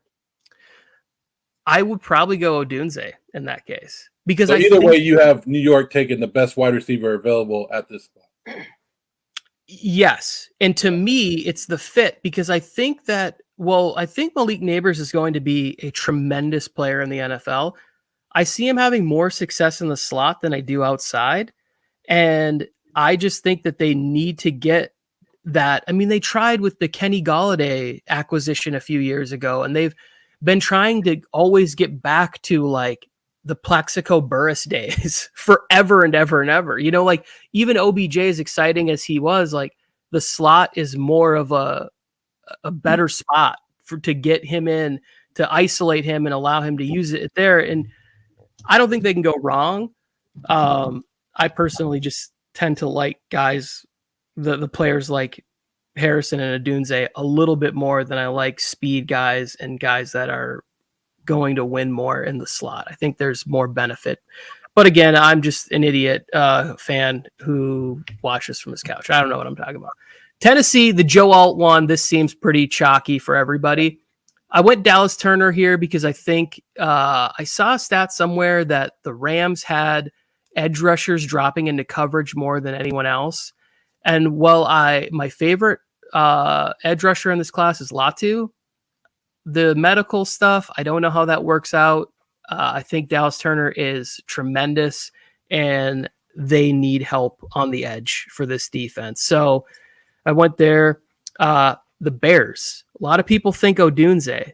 I would probably go Odunze in that case. Because so either way, you have New York taking the best wide receiver available at this spot. Yes. And to me, it's the fit, because I think that Well, I think Malik Neighbors is going to be a tremendous player in the NFL. I see him having more success in the slot than I do outside. And I just think that they need to get that. I mean, they tried with the Kenny Golladay acquisition a few years ago, and they've been trying to always get back to like the Plaxico Burress days forever and ever and ever. You know, like even OBJ, as exciting as he was, like the slot is more of a better spot to get him in, to isolate him and allow him to use it there. And I don't think they can go wrong. I personally just tend to like guys, the players like Harrison and Odunze a little bit more than I like speed guys and guys that are going to win more in the slot. I think there's more benefit. But again, I'm just an idiot fan who watches from his couch. I don't know what I'm talking about. Tennessee, the Joe Alt one, this seems pretty chalky for everybody. I went Dallas Turner here because I think I saw a stat somewhere that the Rams had edge rushers dropping into coverage more than anyone else. And while my favorite edge rusher in this class is Latu, the medical stuff, I don't know how that works out. I think Dallas Turner is tremendous, and they need help on the edge for this defense. So I went there. The Bears. A lot of people think Odunze,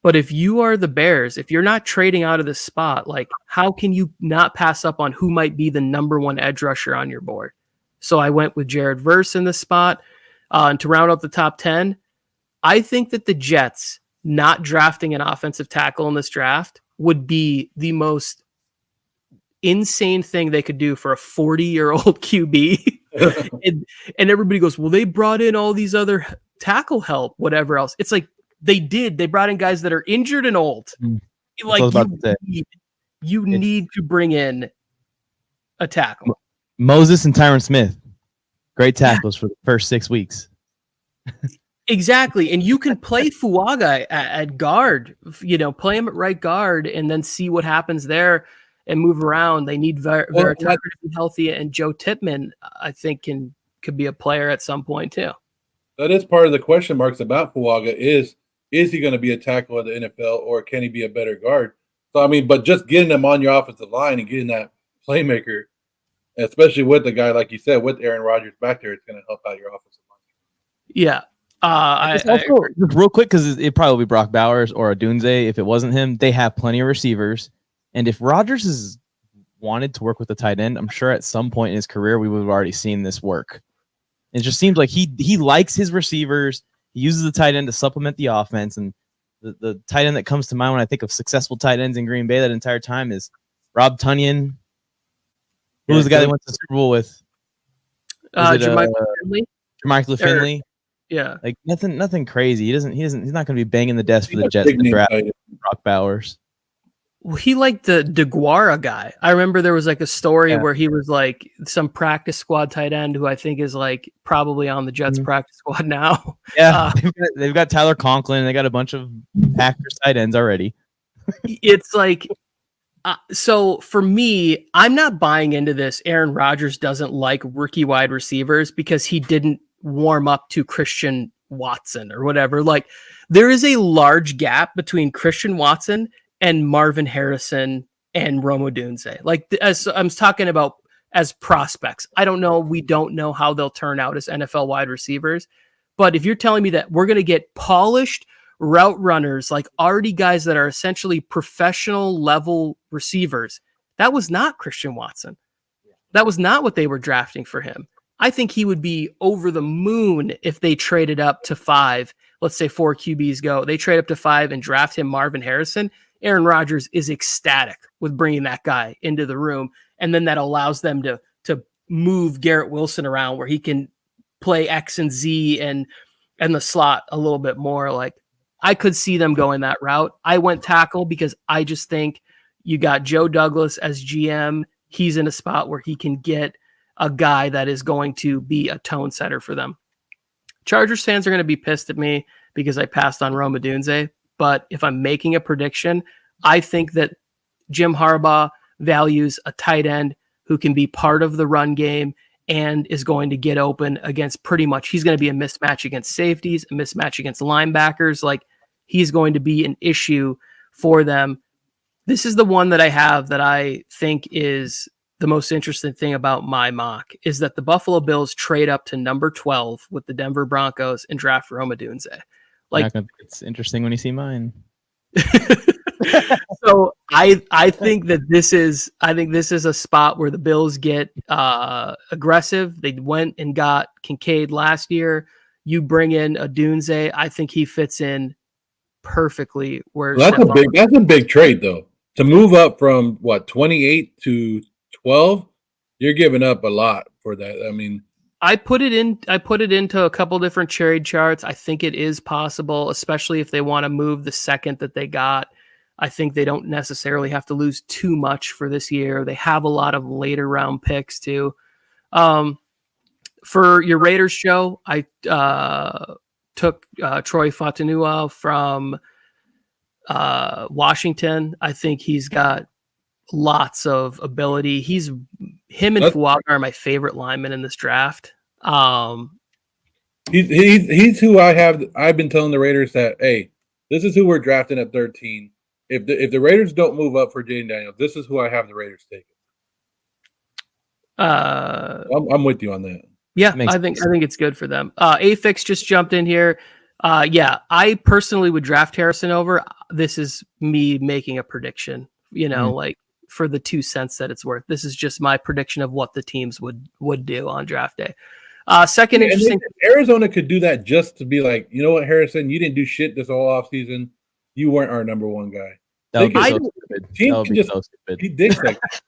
but if you are the Bears, if you're not trading out of this spot, like how can you not pass up on who might be the number one edge rusher on your board? So I went with Jared Verse in this spot. And to round out the top 10, I think that the Jets not drafting an offensive tackle in this draft would be the most insane thing they could do for a 40-year-old QB. and everybody goes, well, they brought in all these other tackle help, whatever else. It's like they brought in guys that are injured and old. Like you need to bring in a tackle. Moses and Tyron Smith, great tackles for the first 6 weeks. Exactly. And you can play Fuaga at guard, play him at right guard and then see what happens there and move around. They need Vera Tucker to be healthy, and Joe Tippmann, I think, could be a player at some point too. That is part of the question marks about Fuaga is he going to be a tackle at the NFL or can he be a better guard? So, I mean, but just getting him on your offensive line and getting that playmaker, especially with a guy, like you said, with Aaron Rodgers back there, it's going to help out your offensive line. Yeah. Just real quick, because it'd probably be Brock Bowers or Odunze. If it wasn't him, they have plenty of receivers. And if Rodgers has wanted to work with the tight end, I'm sure at some point in his career we would have already seen this work. It just seems like he likes his receivers. He uses the tight end to supplement the offense. And the tight end that comes to mind when I think of successful tight ends in Green Bay that entire time is Rob Tonyan. Who was the guy that went to the Super Bowl with? Jermichael Finley. Jermichael Finley. Yeah, like nothing crazy. He's not going to be banging the desk for the Jets to draft Brock Bowers. Well, he liked the DeGuara guy. I remember there was like a story where he was like some practice squad tight end who I think is like probably on the Jets practice squad now. Yeah, they've got Tyler Conklin. They got a bunch of Packers tight ends already. It's like, so for me, I'm not buying into this. Aaron Rodgers doesn't like rookie wide receivers because he didn't warm up to Christian Watson or whatever. Like there is a large gap between Christian Watson and Marvin Harrison and Rome Odunze. Like as I'm talking about as prospects, I don't know. We don't know how they'll turn out as NFL wide receivers, but if you're telling me that we're going to get polished route runners, like already guys that are essentially professional level receivers, that was not Christian Watson. That was not what they were drafting for him. I think he would be over the moon if they traded up to 5. Let's say 4 QBs go. They trade up to 5 and draft him Marvin Harrison. Aaron Rodgers is ecstatic with bringing that guy into the room. And then that allows them to move Garrett Wilson around where he can play X and Z and the slot a little bit more. Like I could see them going that route. I went tackle because I just think you got Joe Douglas as GM. He's in a spot where he can get a guy that is going to be a tone setter for them. Chargers fans are going to be pissed at me because I passed on Rome Odunze. But if I'm making a prediction, I think that Jim Harbaugh values a tight end who can be part of the run game and is going to get open against pretty much, he's going to be a mismatch against safeties, a mismatch against linebackers. Like, he's going to be an issue for them. This is the one that I have that I think is the most interesting thing about my mock, is that the Buffalo Bills trade up to number 12 with the Denver Broncos and draft Rome Odunze. Like, it's interesting when you see mine. So I think that this is a spot where the Bills get aggressive. They went and got Kincaid last year. You bring in Odunze. I think he fits in perfectly. Where that's a big trade though. To move up from 28 to 12, you're giving up a lot for that. I mean, I put it into a couple different trade charts. I think it is possible, especially if they want to move the second that they got. I think they don't necessarily have to lose too much for this year. They have a lot of later round picks too. For your Raiders show, I took Troy Fatunua from Washington. I think he's got lots of ability. Him and Fuaga are my favorite linemen in this draft. He's who I've been telling the Raiders that, hey, this is who we're drafting at 13. If the Raiders don't move up for Jaden Daniels, this is who I have the Raiders taking. I'm with you on that. Yeah, I think it's good for them. Afix just jumped in here. Yeah, I personally would draft Harrison over. This is me making a prediction, like for the 2 cents that it's worth. This is just my prediction of what the teams would do on draft day. Second interesting. Arizona could do that just to be like, you know what, Harrison, you didn't do shit this whole offseason. You weren't our number one guy. That would be so stupid. He dicks like that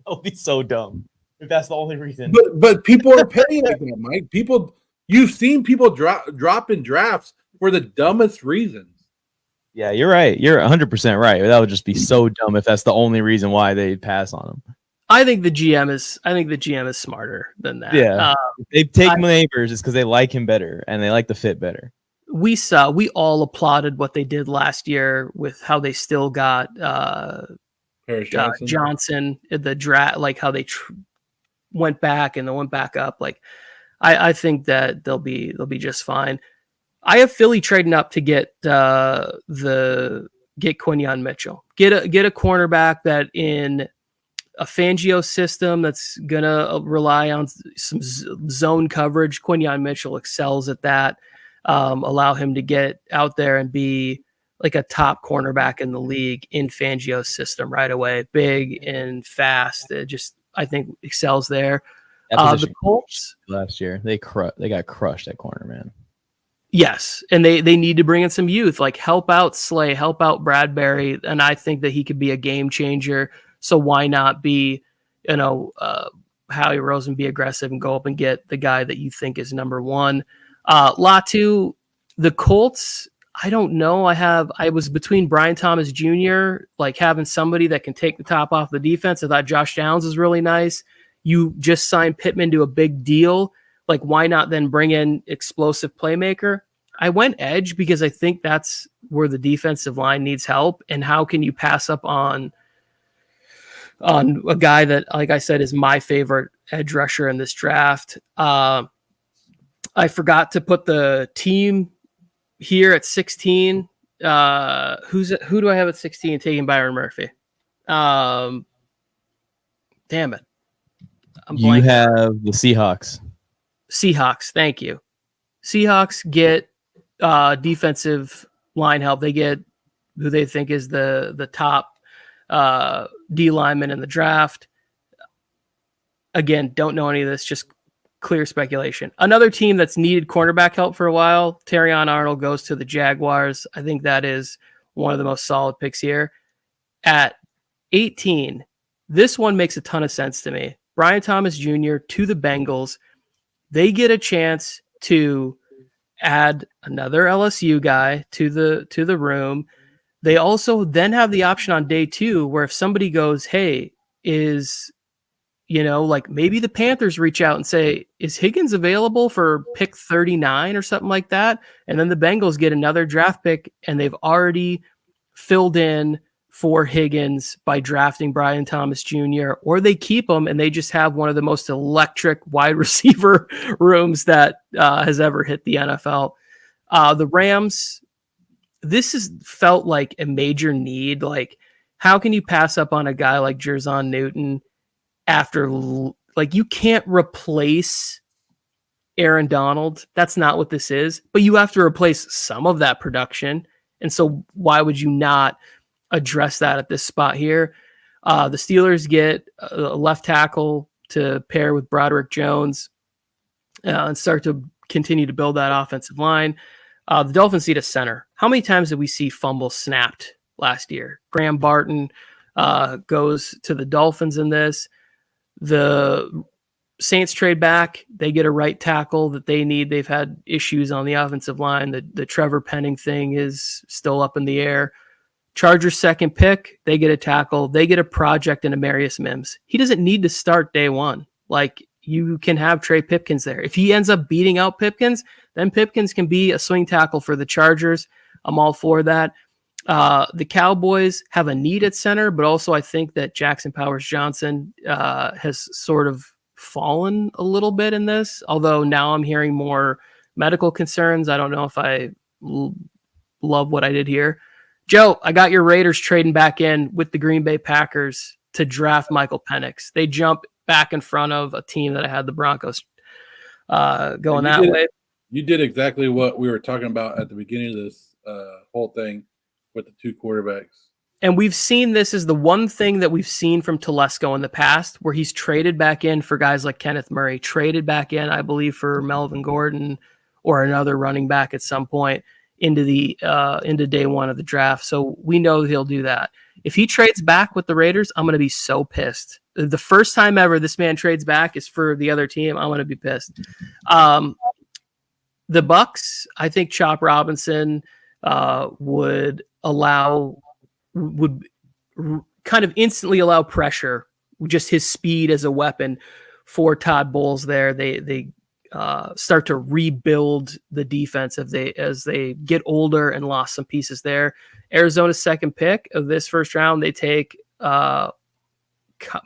would be so dumb if that's the only reason. But people are paying like that, Mike. You've seen people drop in drafts for the dumbest reasons. Yeah, you're right. You're 100% right. That would just be so dumb if that's the only reason why they pass on him. I think the GM is smarter than that. Yeah, they take Neighbors is because they like him better and they like the fit better. We all applauded what they did last year with how they still got Johnson at the draft, like how they went back and then went back up. Like, I think that they'll be just fine. I have Philly trading up to get Quinyon Mitchell, get a cornerback that in a Fangio system that's gonna rely on some zone coverage. Quinyon Mitchell excels at that. Allow him to get out there and be like a top cornerback in the league in Fangio's system right away. Big and fast. I think excels there. The Colts last year, they got crushed at corner, man. Yes, and they need to bring in some youth, like help out Slay, help out Bradbury, and I think that he could be a game changer. So why not be, Howie Rosen, be aggressive and go up and get the guy that you think is number one. Latu, the Colts, I don't know. I was between Brian Thomas Jr., like having somebody that can take the top off the defense. I thought Josh Downs is really nice. You just signed Pittman to a big deal. Like, why not then bring in explosive playmaker? I went edge because I think that's where the defensive line needs help. And how can you pass up on a guy that, like I said, is my favorite edge rusher in this draft? I forgot to put the team here at 16. Who do I have at 16 taking Byron Murphy? Damn it. You have the Seahawks. Seahawks, thank you. Seahawks get defensive line help. They get who they think is the top D lineman in the draft. Again, don't know any of this, just clear speculation. Another team that's needed cornerback help for a while, Terrion Arnold goes to the Jaguars. I think that is one of the most solid picks here. At 18, this one makes a ton of sense to me. Brian Thomas Jr. to the Bengals. They get a chance to add another LSU guy to the room. They also then have the option on day 2 where if somebody goes, hey, like maybe the Panthers reach out and say, is Higgins available for pick 39 or something like that? And then the Bengals get another draft pick and they've already filled in for Higgins by drafting Brian Thomas Jr., or they keep him and they just have one of the most electric wide receiver rooms that has ever hit the NFL. The Rams, this has felt like a major need. Like, how can you pass up on a guy like Jerzon Newton after, like, you can't replace Aaron Donald. That's not what this is, but you have to replace some of that production. And so why would you not address that at this spot here? The Steelers get a left tackle to pair with Broderick Jones and start to continue to build that offensive line. The Dolphins need a center. How many times did we see fumbles snapped last year? Graham Barton goes to the Dolphins in this. The Saints trade back. They get a right tackle that they need. They've had issues on the offensive line. The Trevor Penning thing is still up in the air. Chargers second pick. They get a tackle. They get a project in Amarius Mims. He doesn't need to start day one. Like, you can have Trey Pipkins there. If he ends up beating out Pipkins, then Pipkins can be a swing tackle for the Chargers. I'm all for that. The Cowboys have a need at center, but also I think that Jackson Powers Johnson has sort of fallen a little bit in this, although now I'm hearing more medical concerns. I don't know if I love what I did here. Joe, I got your Raiders trading back in with the Green Bay Packers to draft Michael Penix. They jump back in front of a team that I had the Broncos going that way. You did exactly what we were talking about at the beginning of this whole thing with the two quarterbacks. And we've seen this as the one thing that we've seen from Telesco in the past, where he's traded back in for guys like Kenneth Murray, traded back in, I believe, for Melvin Gordon or another running back at some point into day one of the draft. So we know he'll do that. If he trades back with the Raiders, I'm going to be so pissed. The first time ever this man trades back is for the other team. I'm going to be pissed. The Bucks, I think Chop Robinson would kind of instantly allow pressure, just his speed as a weapon for Todd Bowles there. They start to rebuild the defense as they get older and lost some pieces there. Arizona's second pick of this first round, they take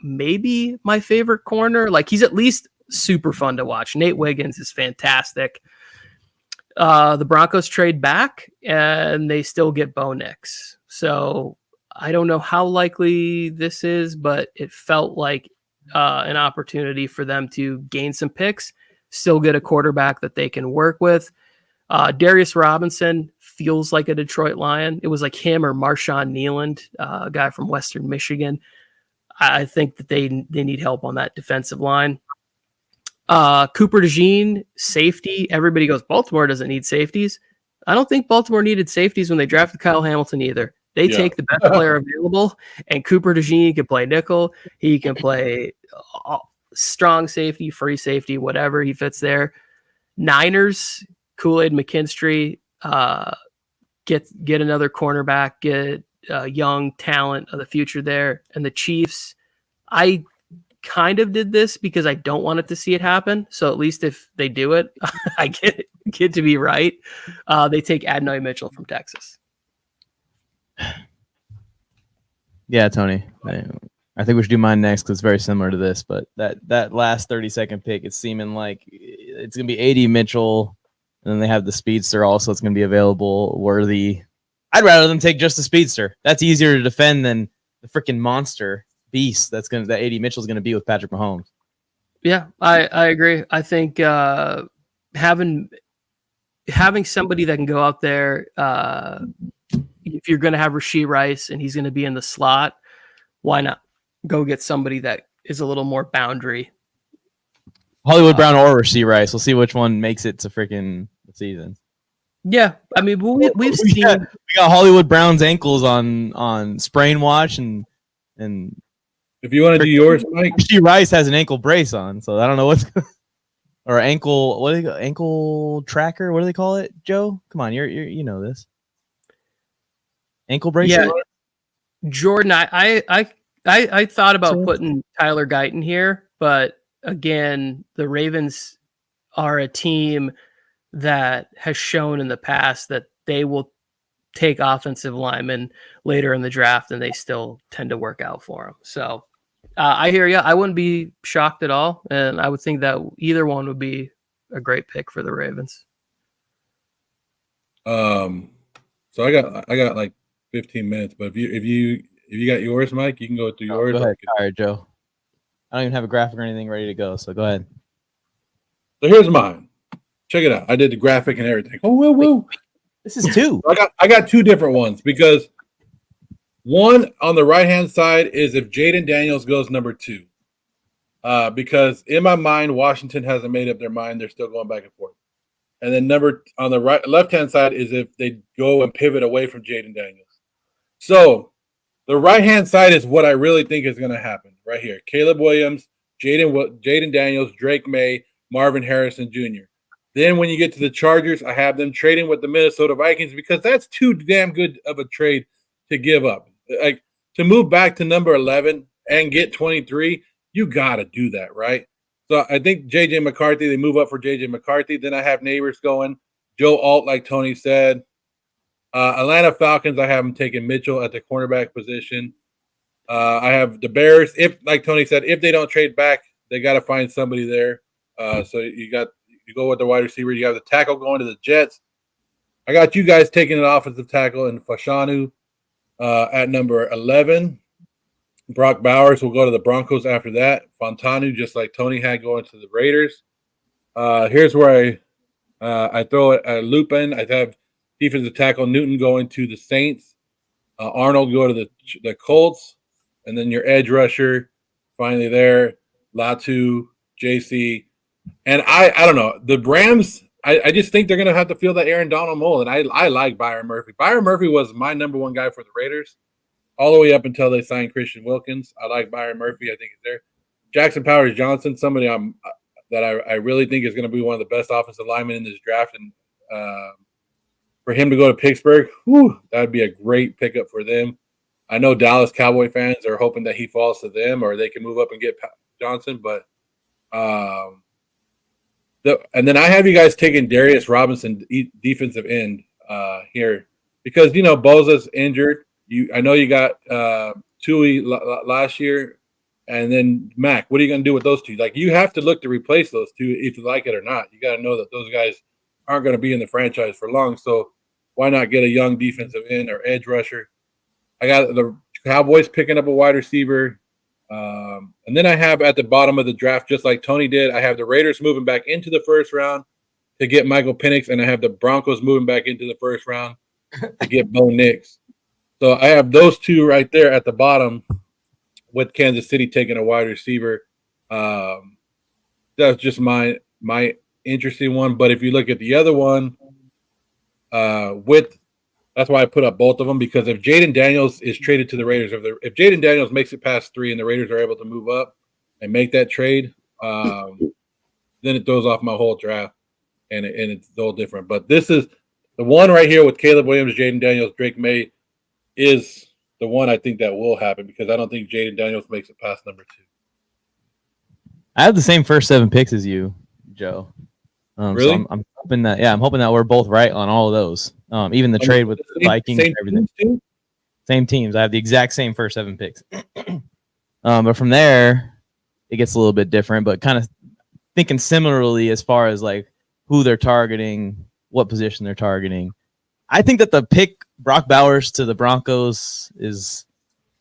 maybe my favorite corner. Like, he's at least super fun to watch. Nate Wiggins is fantastic. The Broncos trade back and they still get Bo Nix. So I don't know how likely this is, but it felt like an opportunity for them to gain some picks, still get a quarterback that they can work with. Darius Robinson feels like a Detroit Lion. It was like him or Marshawn Nealand, a guy from Western Michigan. I think that they need help on that defensive line. Cooper DeJean, safety. Everybody goes, Baltimore doesn't need safeties. I don't think Baltimore needed safeties when they drafted Kyle Hamilton either. They take the best player available, and Cooper DeJean can play nickel. He can play strong safety, free safety, whatever he fits there. Niners, Kool-Aid McKinstry, get another cornerback, get young talent of the future there. And the Chiefs, I kind of did this because I don't want it to see it happen. So at least if they do it, I get to be right. They take Adonai Mitchell from Texas. Yeah, Tony. I think we should do mine next because it's very similar to this. But that last 30-second pick, it's seeming like it's going to be 80 Mitchell, and then they have the speedster also. It's going to be available. Worthy. I'd rather them take just the speedster. That's easier to defend than the freaking monster beast that 80 Mitchell is going to be with Patrick Mahomes. Yeah, I agree. I think having somebody that can go out there, if you're going to have Rashee Rice and he's going to be in the slot, why not go get somebody that is a little more boundary? Hollywood Brown or Rashee Rice. We'll see which one makes it to freaking the season. Yeah, I mean, we've seen we got Hollywood Brown's ankles on sprain watch, and if you want to do yours, Mike, Rashee Rice has an ankle brace on, so I don't know what's or ankle. What do they call ankle tracker? What do they call it, Joe? Come on, you know this. Ankle brace. Yeah, Jordan. I thought about putting Tyler Guyton here, but again, the Ravens are a team that has shown in the past that they will take offensive linemen later in the draft, and they still tend to work out for them. So I hear you. I wouldn't be shocked at all, and I would think that either one would be a great pick for the Ravens. So I got like 15 minutes, but if you got yours, Mike, you can go through yours. Go ahead. All right, Joe. I don't even have a graphic or anything ready to go, so go ahead. So here's mine. Check it out. I did the graphic and everything. Oh, woo. This is two. I got two different ones because one on the right-hand side is if Jaden Daniels goes number 2. Because in my mind, Washington hasn't made up their mind. They're still going back and forth. And then on the left-hand side is if they go and pivot away from Jaden Daniels. So the right-hand side is what I really think is going to happen right here. Caleb Williams, Jaden Daniels, Drake May, Marvin Harrison Jr. Then when you get to the Chargers, I have them trading with the Minnesota Vikings because that's too damn good of a trade to give up. Like to move back to number 11 and get 23, you got to do that, right? So I think J.J. McCarthy, they move up for J.J. McCarthy. Then I have Neighbors going. Joe Alt, like Tony said. Atlanta Falcons, I have them taking Mitchell at the cornerback position. I have the Bears. If, like Tony said, if they don't trade back, they got to find somebody there. So you go with the wide receiver. You have the tackle going to the Jets. I got you guys taking an offensive tackle in Fashanu at number 11. Brock Bowers will go to the Broncos after that. Fontanu, just like Tony had, going to the Raiders. Here's where I throw it a loop in. I have defensive tackle Newton going to the Saints. Arnold go to the Colts. And then your edge rusher, finally there, Latu, JC. And I don't know. The Rams, I just think they're going to have to feel that Aaron Donald mold. And I like Byron Murphy. Byron Murphy was my number one guy for the Raiders all the way up until they signed Christian Wilkins. I like Byron Murphy. I think he's there. Jackson Powers Johnson, somebody that I really think is going to be one of the best offensive linemen in this draft. And for him to go to Pittsburgh, that would be a great pickup for them. I know Dallas Cowboy fans are hoping that he falls to them or they can move up and get Johnson. But and then I have you guys taking Darius Robinson, defensive end here. Because, Boza's injured. I know you got Tui last year, and then Mac. What are you going to do with those two? Like, you have to look to replace those two if you like it or not. You got to know that those guys aren't going to be in the franchise for long. So why not get a young defensive end or edge rusher? I got the Cowboys picking up a wide receiver. And then I have at the bottom of the draft, just like Tony did, I have the Raiders moving back into the first round to get Michael Penix, and I have the Broncos moving back into the first round to get Bo Nix. So I have those two right there at the bottom with Kansas City taking a wide receiver. That's just my interesting one. But if you look at the other one, that's why I put up both of them, because if Jaden Daniels is traded to the Raiders, if Jaden Daniels makes it past 3 and the Raiders are able to move up and make that trade, then it throws off my whole draft, and it's all different. But this is the one right here with Caleb Williams, Jaden Daniels, Drake May is the one I think that will happen, because I don't think Jaden Daniels makes it past number 2. I have the same first 7 picks as you, Joe. Really? So I'm hoping that we're both right on all of those. Even the trade with the Vikings and everything. Teams same teams. I have the exact same first 7 picks. But from there, it gets a little bit different, but kind of thinking similarly as far as like who they're targeting, what position they're targeting. I think that the pick Brock Bowers to the Broncos is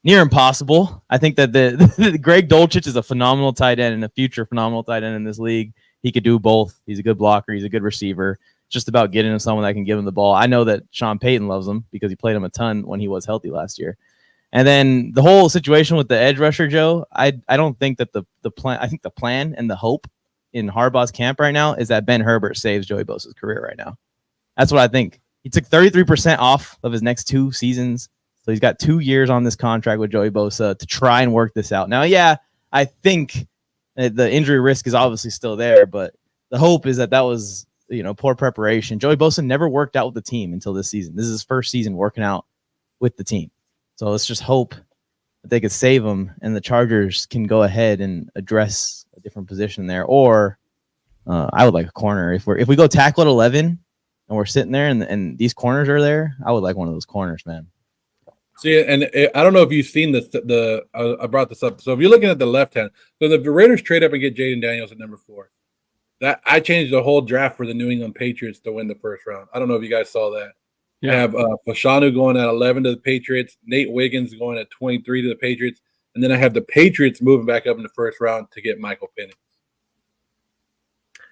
near impossible. I think that the Greg Dulcich is a phenomenal tight end and a future phenomenal tight end in this league. He could do both. He's a good blocker. He's a good receiver. It's just about getting him someone that can give him the ball. I know that Sean Payton loves him because he played him a ton when he was healthy last year. And then the whole situation with the edge rusher, Joe, I don't think that the plan. I think the plan and the hope in Harbaugh's camp right now is that Ben Herbert saves Joey Bosa's career right now. That's what I think. He took 33% off of his next 2 seasons. So he's got 2 years on this contract with Joey Bosa to try and work this out. Now, yeah, I think the injury risk is obviously still there, but the hope is that was, poor preparation. Joey Bosa never worked out with the team until this season. This is his first season working out with the team. So let's just hope that they could save him and the Chargers can go ahead and address a different position there. Or I would like a corner. If we go tackle at 11, and we're sitting there, and these corners are there, I would like one of those corners, man. See, and I don't know if you've seen I brought this up. So if you're looking at the left hand, so the Raiders trade up and get Jaden Daniels at number 4. That I changed the whole draft for the New England Patriots to win the first round. I don't know if you guys saw that. Yeah. I have Fashanu going at 11 to the Patriots, Nate Wiggins going at 23 to the Patriots, and then I have the Patriots moving back up in the first round to get Michael Penix.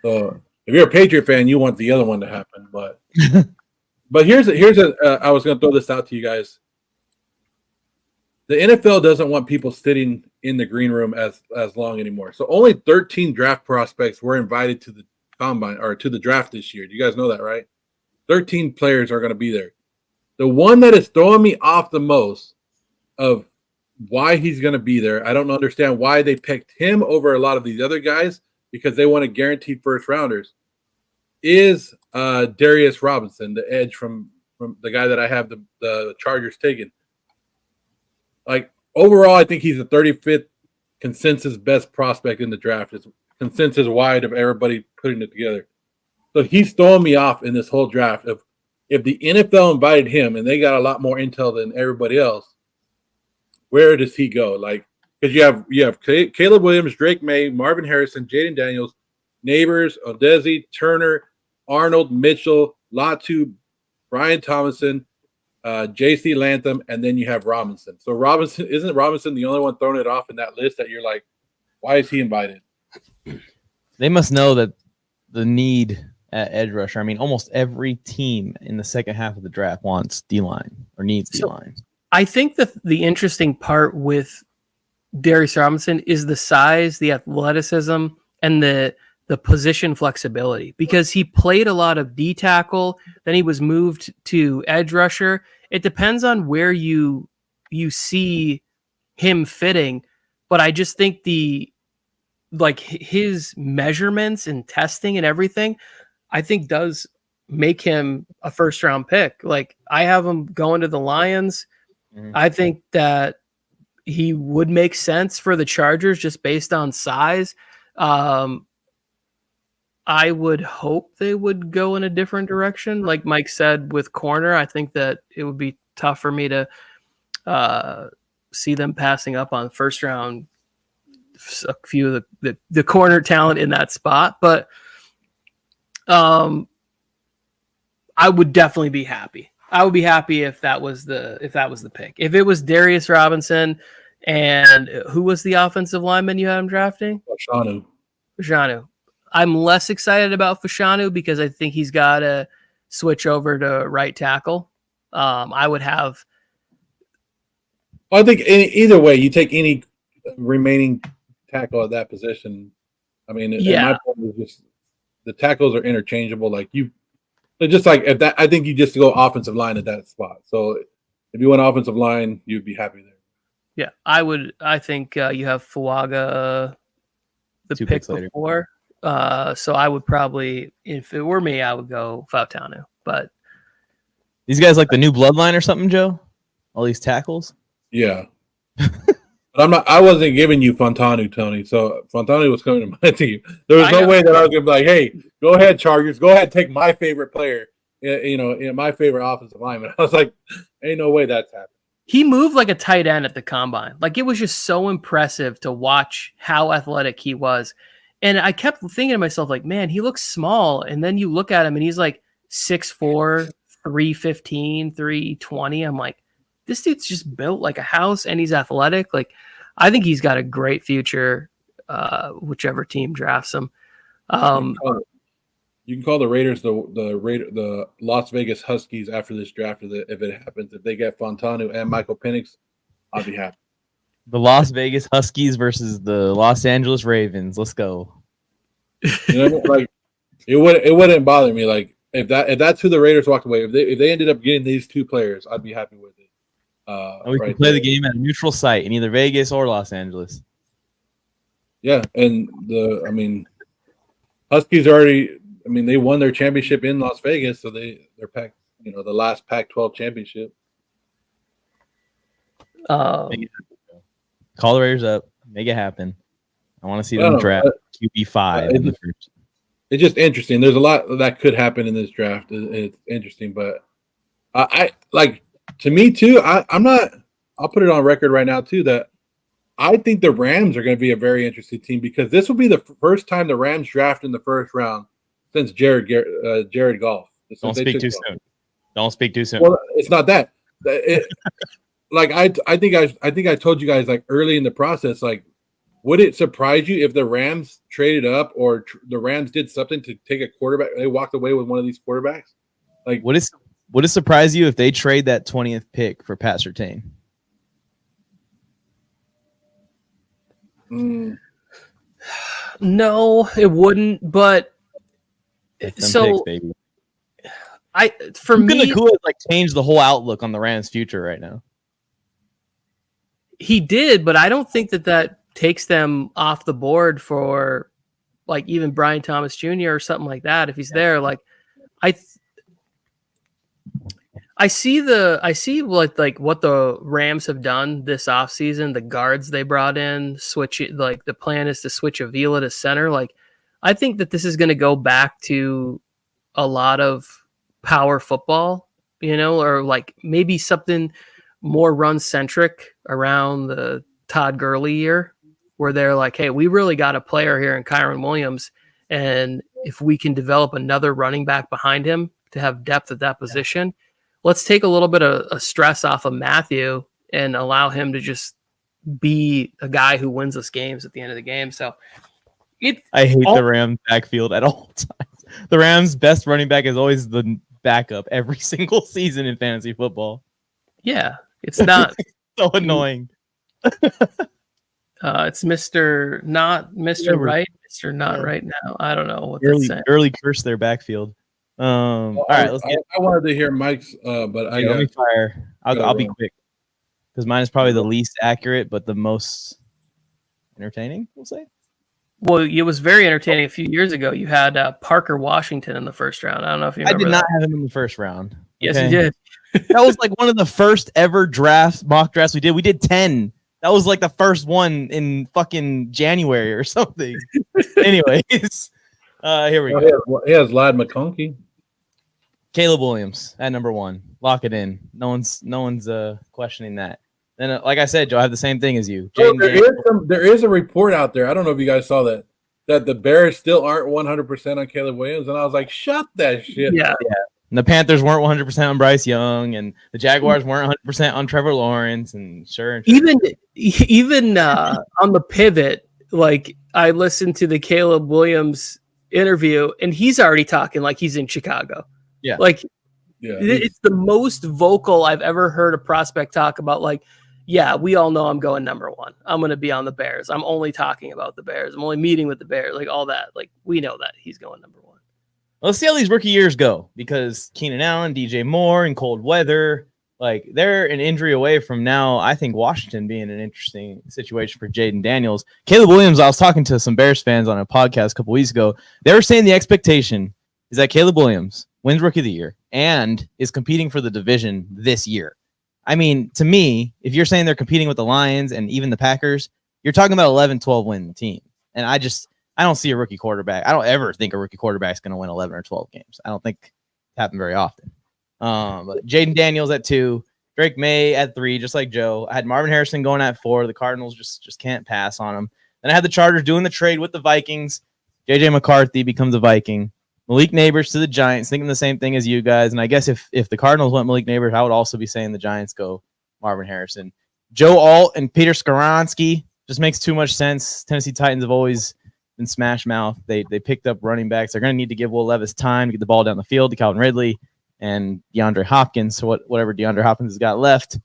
So if you're a Patriot fan, you want the other one to happen, but here's I was going to throw this out to you guys. The NFL doesn't want people sitting in the green room as long anymore. So only 13 draft prospects were invited to the combine or to the draft this year. Do you guys know that, right? 13 players are going to be there. The one that is throwing me off the most of why he's going to be there, I don't understand why they picked him over a lot of these other guys because they want to guaranteed first rounders, is Darius Robinson, the edge from the guy that I have the Chargers taking. Like, overall, I think he's the 35th consensus best prospect in the draft. It's consensus wide of everybody putting it together. So he's throwing me off in this whole draft. If the NFL invited him and they got a lot more intel than everybody else, where does he go? Like, because you have Caleb Williams, Drake May, Marvin Harrison, Jaden Daniels, Neighbors, Odesi, Turner, Arnold, Mitchell, Latu, Brian Thomason, J.C. Latham, and then you have Robinson. So isn't Robinson the only one throwing it off in that list that you're like, why is he invited? They must know that the need at edge rusher. I mean, almost every team in the second half of the draft wants D-line or needs D-line. I think that the interesting part with Darius Robinson is the size, the athleticism, and the position flexibility, because he played a lot of D tackle, then he was moved to edge rusher. It depends on where you see him fitting, but I just think his measurements and testing and everything, I think does make him a first round pick. Like, I have him going to the Lions. Mm-hmm. I think that he would make sense for the Chargers just based on size. I would hope they would go in a different direction. Like Mike said, with corner, I think that it would be tough for me to see them passing up on first round a few of the corner talent in that spot. But I would definitely be happy. I would be happy if that was the pick. If it was Darius Robinson and who was the offensive lineman you had him drafting? Fashanu. I'm less excited about Fashanu because I think he's got to switch over to right tackle. I would have. I think either way, you take any remaining tackle at that position. I mean, my point is just the tackles are interchangeable. Like just like at that, I think you just go offensive line at that spot. So if you went offensive line, you'd be happy there. Yeah, I would. I think you have Fuaga the pick before. So I would probably, if it were me, I would go Fautanu. But these guys like the new bloodline or something, Joe? All these tackles? Yeah. But I wasn't giving you Fontanu, Tony. So Fontanu was coming to my team. There was no way that I was gonna be like, hey, go ahead, Chargers, go ahead, take my favorite player, my favorite offensive lineman. I was like, ain't no way that's happening. He moved like a tight end at the combine. Like, it was just so impressive to watch how athletic he was. And I kept thinking to myself, like, man, he looks small. And then you look at him and he's like 6'4", 315, 320. I'm like, this dude's just built like a house and he's athletic. Like, I think he's got a great future, whichever team drafts him. You can call the Raiders the Las Vegas Huskies after this draft if it happens. If they get Fontanu and Michael Penix, I'll be happy. The Las Vegas Huskies versus the Los Angeles Ravens. Let's go. Like it wouldn't bother me. Like if that's who the Raiders walked away. If they ended up getting these two players, I'd be happy with it. We can play the game at a neutral site in either Vegas or Los Angeles. Yeah, and Huskies already. I mean, they won their championship in Las Vegas, so they're packed. The last Pac-12 championship. Call the Raiders up, make it happen. I want to see them draft QB5 in the first. it's just interesting. There's a lot that could happen in this draft. It's interesting, but I like to me too. I'm not. I'll put it on record right now too that I think the Rams are going to be a very interesting team because this will be the first time the Rams draft in the first round since Jared Goff. Don't speak too soon. Don't speak too soon. Well, it's not that. Like I think I told you guys like early in the process. Like, would it surprise you if the Rams traded up or the Rams did something to take a quarterback? They walked away with one of these quarterbacks. Like, would it surprise you if they trade that 20th pick for Pat Surtain? No, it wouldn't. But so picks, baby. For me, Nakua like changed the whole outlook on the Rams' future right now. He did, but I don't think that takes them off the board for like even Brian Thomas Jr. or something like that. If he's there, like I see like what the Rams have done this offseason, the guards they brought in, like the plan is to switch Avila to center. Like I think that this is going to go back to a lot of power football, or like maybe something more run centric around the Todd Gurley year where they're like, hey, we really got a player here in Kyron Williams. And if we can develop another running back behind him to have depth at that position, let's take a little bit of stress off of Matthew and allow him to just be a guy who wins us games at the end of the game. So I hate the Rams backfield at all times. The Rams' best running back is always the backup every single season in fantasy football. Yeah, it's not so annoying. It's Mr. Not Mr. Right, Mr. Not Right now. I don't know what that's saying. Early curse their backfield. All right, let's get. I wanted to hear Mike's, but let me fire. I'll be quick because mine is probably the least accurate, but the most entertaining. We'll say. Well, it was very entertaining a few years ago. You had Parker Washington in the first round. I don't know if you remember. I did not have him in the first round. Yes, you did. That was like one of the first ever mock drafts we did. We did 10. That was like the first one in fucking January or something. Anyways, here we go. He has Ladd McConkey. Caleb Williams at number 1. Lock it in. No one's questioning that. Then, like I said, Joe, I have the same thing as you. There is a report out there. I don't know if you guys saw that the Bears still aren't 100% on Caleb Williams, and I was like, shut that shit. Yeah. And the Panthers weren't 100% on Bryce Young, and the Jaguars weren't 100% on Trevor Lawrence, and sure. Even on the pivot, like I listened to the Caleb Williams interview, and he's already talking like he's in Chicago. Yeah, like it's the most vocal I've ever heard a prospect talk about. Like, yeah, we all know I'm going number 1. I'm going to be on the Bears. I'm only talking about the Bears. I'm only meeting with the Bears. Like all that. Like we know that he's going number 1. Let's see how these rookie years go because Keenan Allen, DJ Moore, and cold weather, like they're an injury away from now. I think Washington being an interesting situation for Jaden Daniels. Caleb Williams, I was talking to some Bears fans on a podcast a couple weeks ago. They were saying the expectation is that Caleb Williams wins Rookie of the Year and is competing for the division this year. I mean, to me, if you're saying they're competing with the Lions and even the Packers, you're talking about 11, 12 win team. And I don't see a rookie quarterback. I don't ever think a rookie quarterback is going to win 11 or 12 games. I don't think it happens very often. But Jaden Daniels at 2, Drake May at 3, just like Joe. I had Marvin Harrison going at 4. The Cardinals just can't pass on him. Then I had the Chargers doing the trade with the Vikings. JJ McCarthy becomes a Viking. Malik Neighbors to the Giants, thinking the same thing as you guys. And I guess if the Cardinals went Malik Neighbors, I would also be saying the Giants go Marvin Harrison. Joe Alt and Peter Skoronski just makes too much sense. Tennessee Titans have always been smash mouth. They picked up running backs. They're going to need to give Will Levis time to get the ball down the field to Calvin Ridley and DeAndre Hopkins. So whatever DeAndre Hopkins has got left.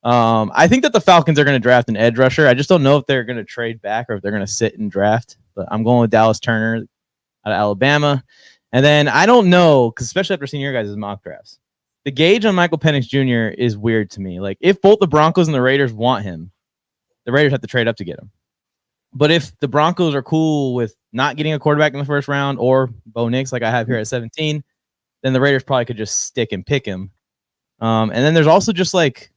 I think that the Falcons are going to draft an edge rusher. I just don't know if they're going to trade back or if they're going to sit and draft. But I'm going with Dallas Turner out of Alabama. And then I don't know, because especially after seeing your guys' mock drafts, the gauge on Michael Penix Jr. is weird to me. Like, if both the Broncos and the Raiders want him, the Raiders have to trade up to get him. But if the Broncos are cool with not getting a quarterback in the first round or Bo Nix, like I have here at 17, then the Raiders probably could just stick and pick him. And then there's also just like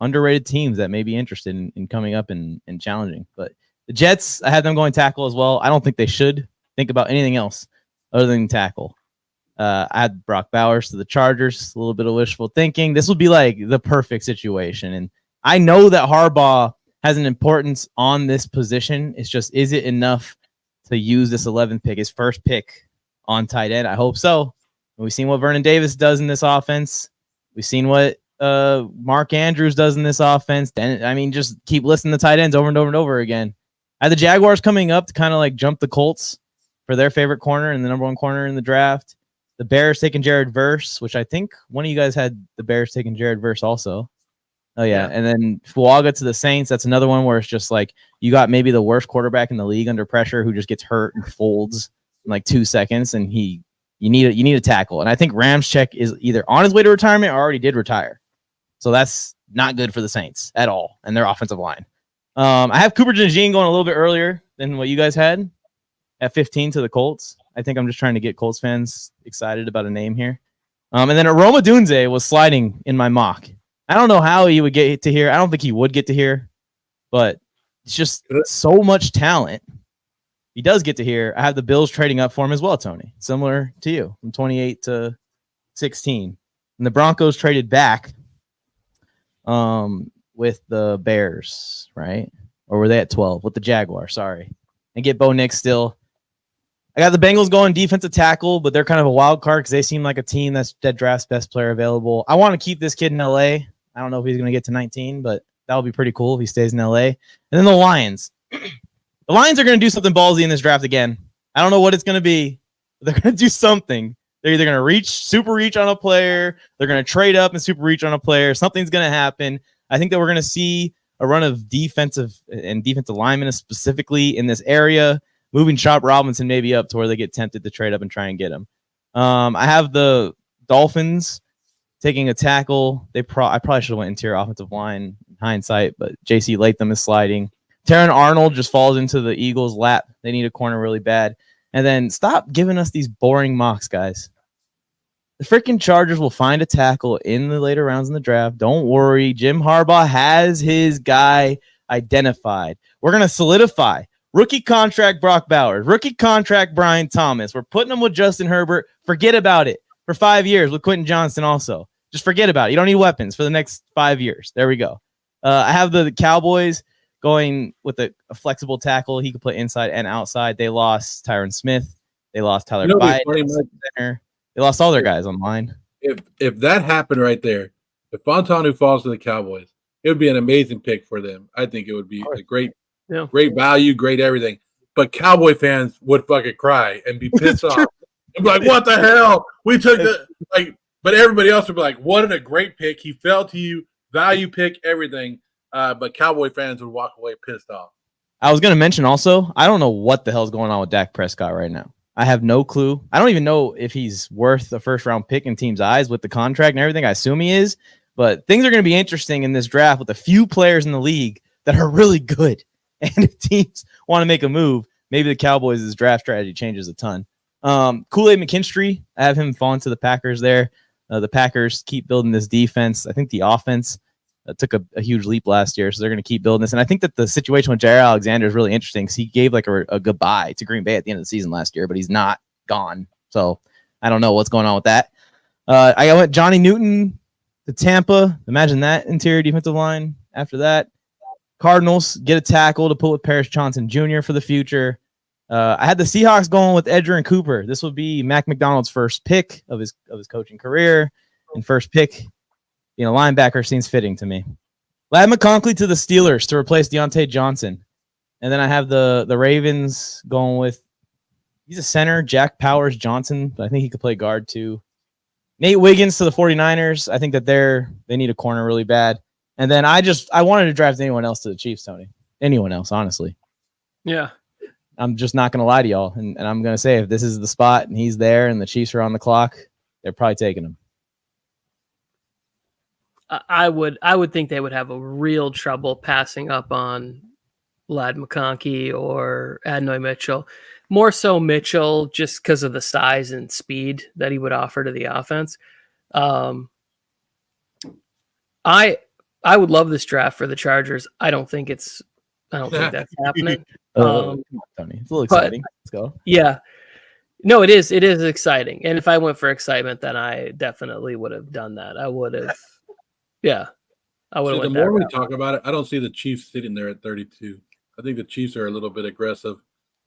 underrated teams that may be interested in coming up and challenging. But the Jets, I had them going tackle as well. I don't think they should think about anything else other than tackle. I had Brock Bowers to the Chargers. A little bit of wishful thinking. This would be like the perfect situation. And I know that Harbaugh has an importance on this position. It's just, is it enough to use this 11th pick, his first pick on tight end? I hope so. We've seen what Vernon Davis does in this offense. We've seen what Mark Andrews does in this offense. Then, I mean, just keep listing the tight ends over and over and over again. I had the Jaguars coming up to kind of like jump the Colts for their favorite corner and the number one corner in the draft. The Bears taking Jared Verse, which I think one of you guys had the Bears taking Jared Verse also. Oh, yeah. And then Fuaga to the Saints. That's another one where it's just like you got maybe the worst quarterback in the league under pressure who just gets hurt and folds in like 2 seconds, and you need a tackle. And I think Ramczyk is either on his way to retirement or already did retire. So that's not good for the Saints at all and their offensive line. I have Cooper DeJean going a little bit earlier than what you guys had at 15 to the Colts. I think I'm just trying to get Colts fans excited about a name here. And then Aroma Dunze was sliding in my mock. I don't know how he would get to here. I don't think he would get to here, but it's just so much talent. He does get to here. I have the Bills trading up for him as well, Tony, similar to you, from 28 to 16. And the Broncos traded back with the Bears, right? Or were they at 12? With the Jaguars, sorry. And get Bo Nix still. I got the Bengals going defensive tackle, but they're kind of a wild card because they seem like a team that drafts best player available. I want to keep this kid in LA. I don't know if he's going to get to 19, but that would be pretty cool if he stays in LA. And then the Lions. The Lions are going to do something ballsy in this draft again. I don't know what it's going to be, but they're going to do something. They're either going to super reach on a player, they're going to trade up and super reach on a player. Something's going to happen. I think that we're going to see a run of defensive linemen specifically in this area, moving Chop Robinson maybe up to where they get tempted to trade up and try and get him. I have the Dolphins taking a tackle. I probably should have went interior offensive line in hindsight, but J.C. Latham is sliding. Taron Arnold just falls into the Eagles' lap. They need a corner really bad. And then stop giving us these boring mocks, guys. The freaking Chargers will find a tackle in the later rounds in the draft. Don't worry. Jim Harbaugh has his guy identified. We're going to solidify. Rookie contract Brock Bowers. Rookie contract Brian Thomas. We're putting him with Justin Herbert. Forget about it. For 5 years with Quentin Johnston also. Just forget about it. You don't need weapons for the next 5 years. There we go. I have the Cowboys going with a flexible tackle. He could play inside and outside. They lost Tyron Smith. They lost Tyler Biden. They lost all their guys on line. If that happened right there, if Fontanu falls to the Cowboys, it would be an amazing pick for them. I think it would be a great value, great everything. But Cowboy fans would fucking cry and be pissed off. And be like, what the hell? We took but everybody else would be like, what a great pick. He fell to you, value pick, everything. But Cowboy fans would walk away pissed off. I was going to mention also, I don't know what the hell's going on with Dak Prescott right now. I have no clue. I don't even know if he's worth a first-round pick in teams' eyes with the contract and everything. I assume he is. But things are going to be interesting in this draft with a few players in the league that are really good. And if teams want to make a move, maybe the Cowboys' draft strategy changes a ton. Kool-Aid McKinstry, I have him falling to the Packers there. The Packers keep building this defense. I think the offense took a huge leap last year, so they're going to keep building this. And I think that the situation with Jair Alexander is really interesting because he gave like a goodbye to Green Bay at the end of the season last year, but he's not gone. So I don't know what's going on with that. I went Johnny Newton to Tampa. Imagine that interior defensive line after that. Cardinals get a tackle to put with Paris Johnson Jr. for the future. I had the Seahawks going with Edgerrin Cooper. This would be Mac McDonald's first pick of his coaching career, and first pick, linebacker seems fitting to me. Ladd McConkey to the Steelers to replace Deontay Johnson, and then I have the Ravens going with he's a center, Jack Powers Johnson, but I think he could play guard too. Nate Wiggins to the 49ers. I think that they need a corner really bad. And then I wanted to draft anyone else to the Chiefs, Tony. Anyone else, honestly. Yeah. I'm just not going to lie to y'all. And I'm going to say if this is the spot and he's there and the Chiefs are on the clock, they're probably taking him. I would think they would have a real trouble passing up on Ladd McConkey or Adonai Mitchell. More so Mitchell just because of the size and speed that he would offer to the offense. I would love this draft for the Chargers. I don't think that's happening. Tony, it's a little exciting. Let's go. Yeah. No, it is exciting. And if I went for excitement, then I definitely would have done that. I would have, yeah. I would have. The more we talk about it, I don't see the Chiefs sitting there at 32. I think the Chiefs are a little bit aggressive,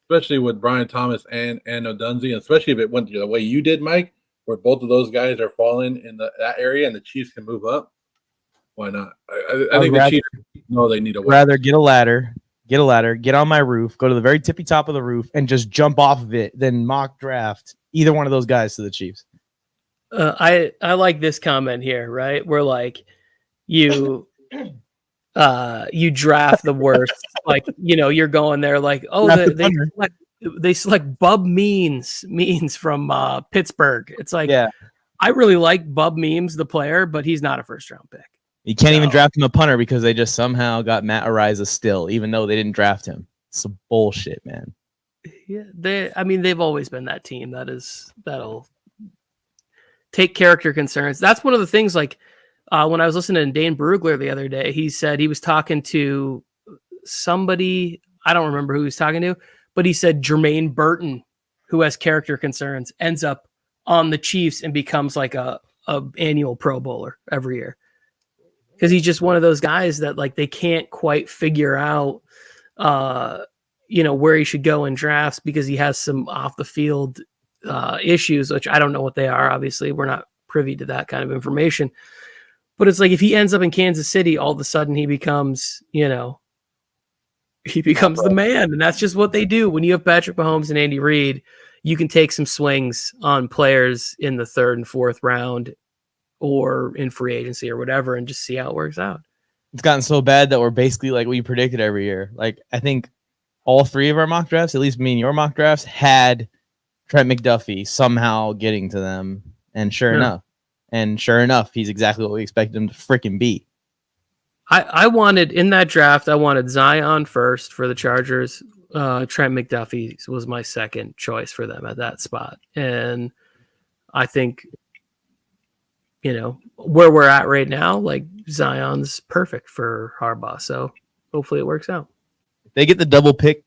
especially with Brian Thomas and Odunze, and especially if it went the way you did, Mike, where both of those guys are falling in that area and the Chiefs can move up. Why not? I think the Chiefs know they need a way. Rather get a ladder, get on my roof, go to the very tippy top of the roof, and just jump off of it than mock draft either one of those guys to the Chiefs. I like this comment here, right? Where like you draft the worst, like you're going there like, oh, they select Bub Means from Pittsburgh. It's like, yeah, I really like Bub Means, the player, but he's not a first round pick. You can't even draft him a punter because they just somehow got Matt Ariza still, even though they didn't draft him. It's some bullshit, man. Yeah, they've always been that team that'll take character concerns. That's one of the things. Like when I was listening to Dane Brugler the other day, he said he was talking to somebody. I don't remember who he was talking to, but he said Jermaine Burton, who has character concerns, ends up on the Chiefs and becomes like a annual Pro Bowler every year. Because he's just one of those guys that like they can't quite figure out, where he should go in drafts because he has some off the field issues, which I don't know what they are. Obviously, we're not privy to that kind of information. But it's like if he ends up in Kansas City, all of a sudden he becomes, the man, and that's just what they do. When you have Patrick Mahomes and Andy Reid, you can take some swings on players in the third and fourth round, or in free agency or whatever, and just see how it works out. It's gotten so bad that we're basically like we predicted every year. Like I think all three of our mock drafts, at least me and your mock drafts, had Trent McDuffie somehow getting to them. And sure enough, he's exactly what we expected him to freaking be. I wanted in that draft, I wanted Zion first for the Chargers. Trent McDuffie was my second choice for them at that spot. And I think where we're at right now, like Zion's perfect for Harbaugh. So hopefully it works out. If they get the double pick,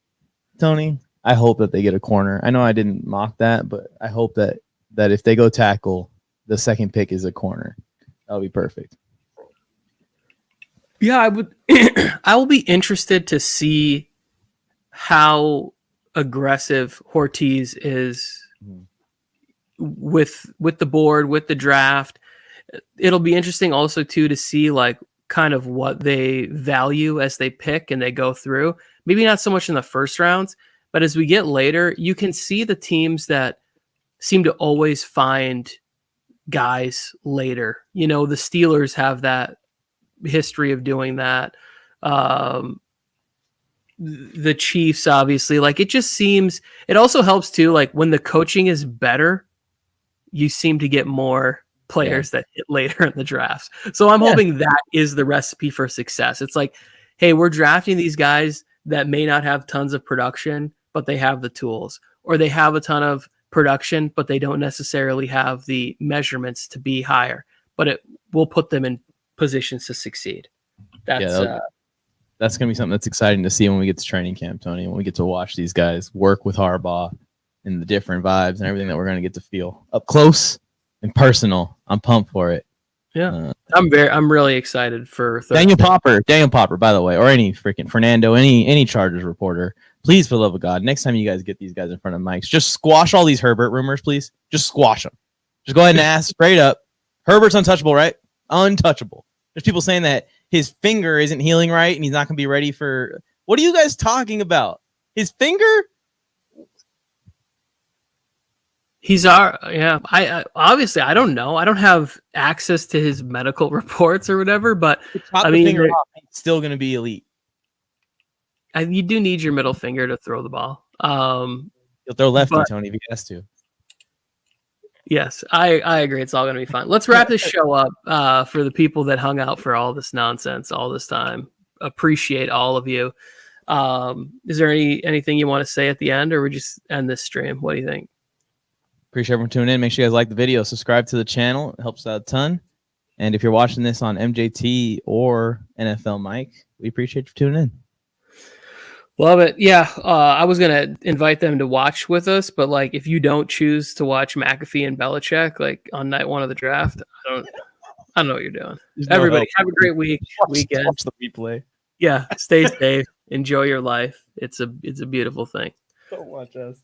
Tony, I hope that they get a corner. I know I didn't mock that, but I hope that if they go tackle, the second pick is a corner. That'll be perfect. Yeah, I would. I will be interested to see how aggressive Ortiz is with the board, with the draft. It'll be interesting also too to see like kind of what they value as they pick and they go through. Maybe not so much in the first rounds, but as we get later, you can see the teams that seem to always find guys later. The Steelers have that history of doing that. The Chiefs, obviously, like it just seems, it also helps too. Like when the coaching is better, you seem to get more players that hit later in the drafts. So I'm hoping that is the recipe for success. It's like, hey, we're drafting these guys that may not have tons of production, but they have the tools, or they have a ton of production, but they don't necessarily have the measurements to be higher, but it will put them in positions to succeed. That's going to be something that's exciting to see when we get to training camp, Tony, when we get to watch these guys work with Harbaugh and the different vibes and everything that we're going to get to feel up close and personal. I'm pumped for it. Yeah. I'm really excited for Thursday. Daniel Popper, by the way, or any freaking Fernando, any Chargers reporter, please, for the love of God, next time you guys get these guys in front of mics, just squash all these Herbert rumors, please. Just squash them. Just go ahead and ask straight up. Herbert's untouchable, right? Untouchable. There's people saying that his finger isn't healing right and he's not going to be ready for. What are you guys talking about? His finger? I obviously I don't know. I don't have access to his medical reports or whatever, but I mean, he's still going to be elite. You do need your middle finger to throw the ball. He'll throw lefty, Tony, if he has to. Yes, I agree. It's all going to be fine. Let's wrap this show up for the people that hung out for all this nonsense all this time. Appreciate all of you. Is there anything you want to say at the end, or we just end this stream? What do you think? Appreciate everyone tuning in. Make sure you guys like the video. Subscribe to the channel. It helps out a ton. And if you're watching this on MJT or NFL Mike, we appreciate you tuning in. Love it. Yeah, I was gonna invite them to watch with us, but like, if you don't choose to watch McAfee and Belichick like on night one of the draft, I don't know what you're doing. Everybody, have a great weekend. Watch the replay. Yeah, stay safe. Enjoy your life. It's a beautiful thing. Don't watch us.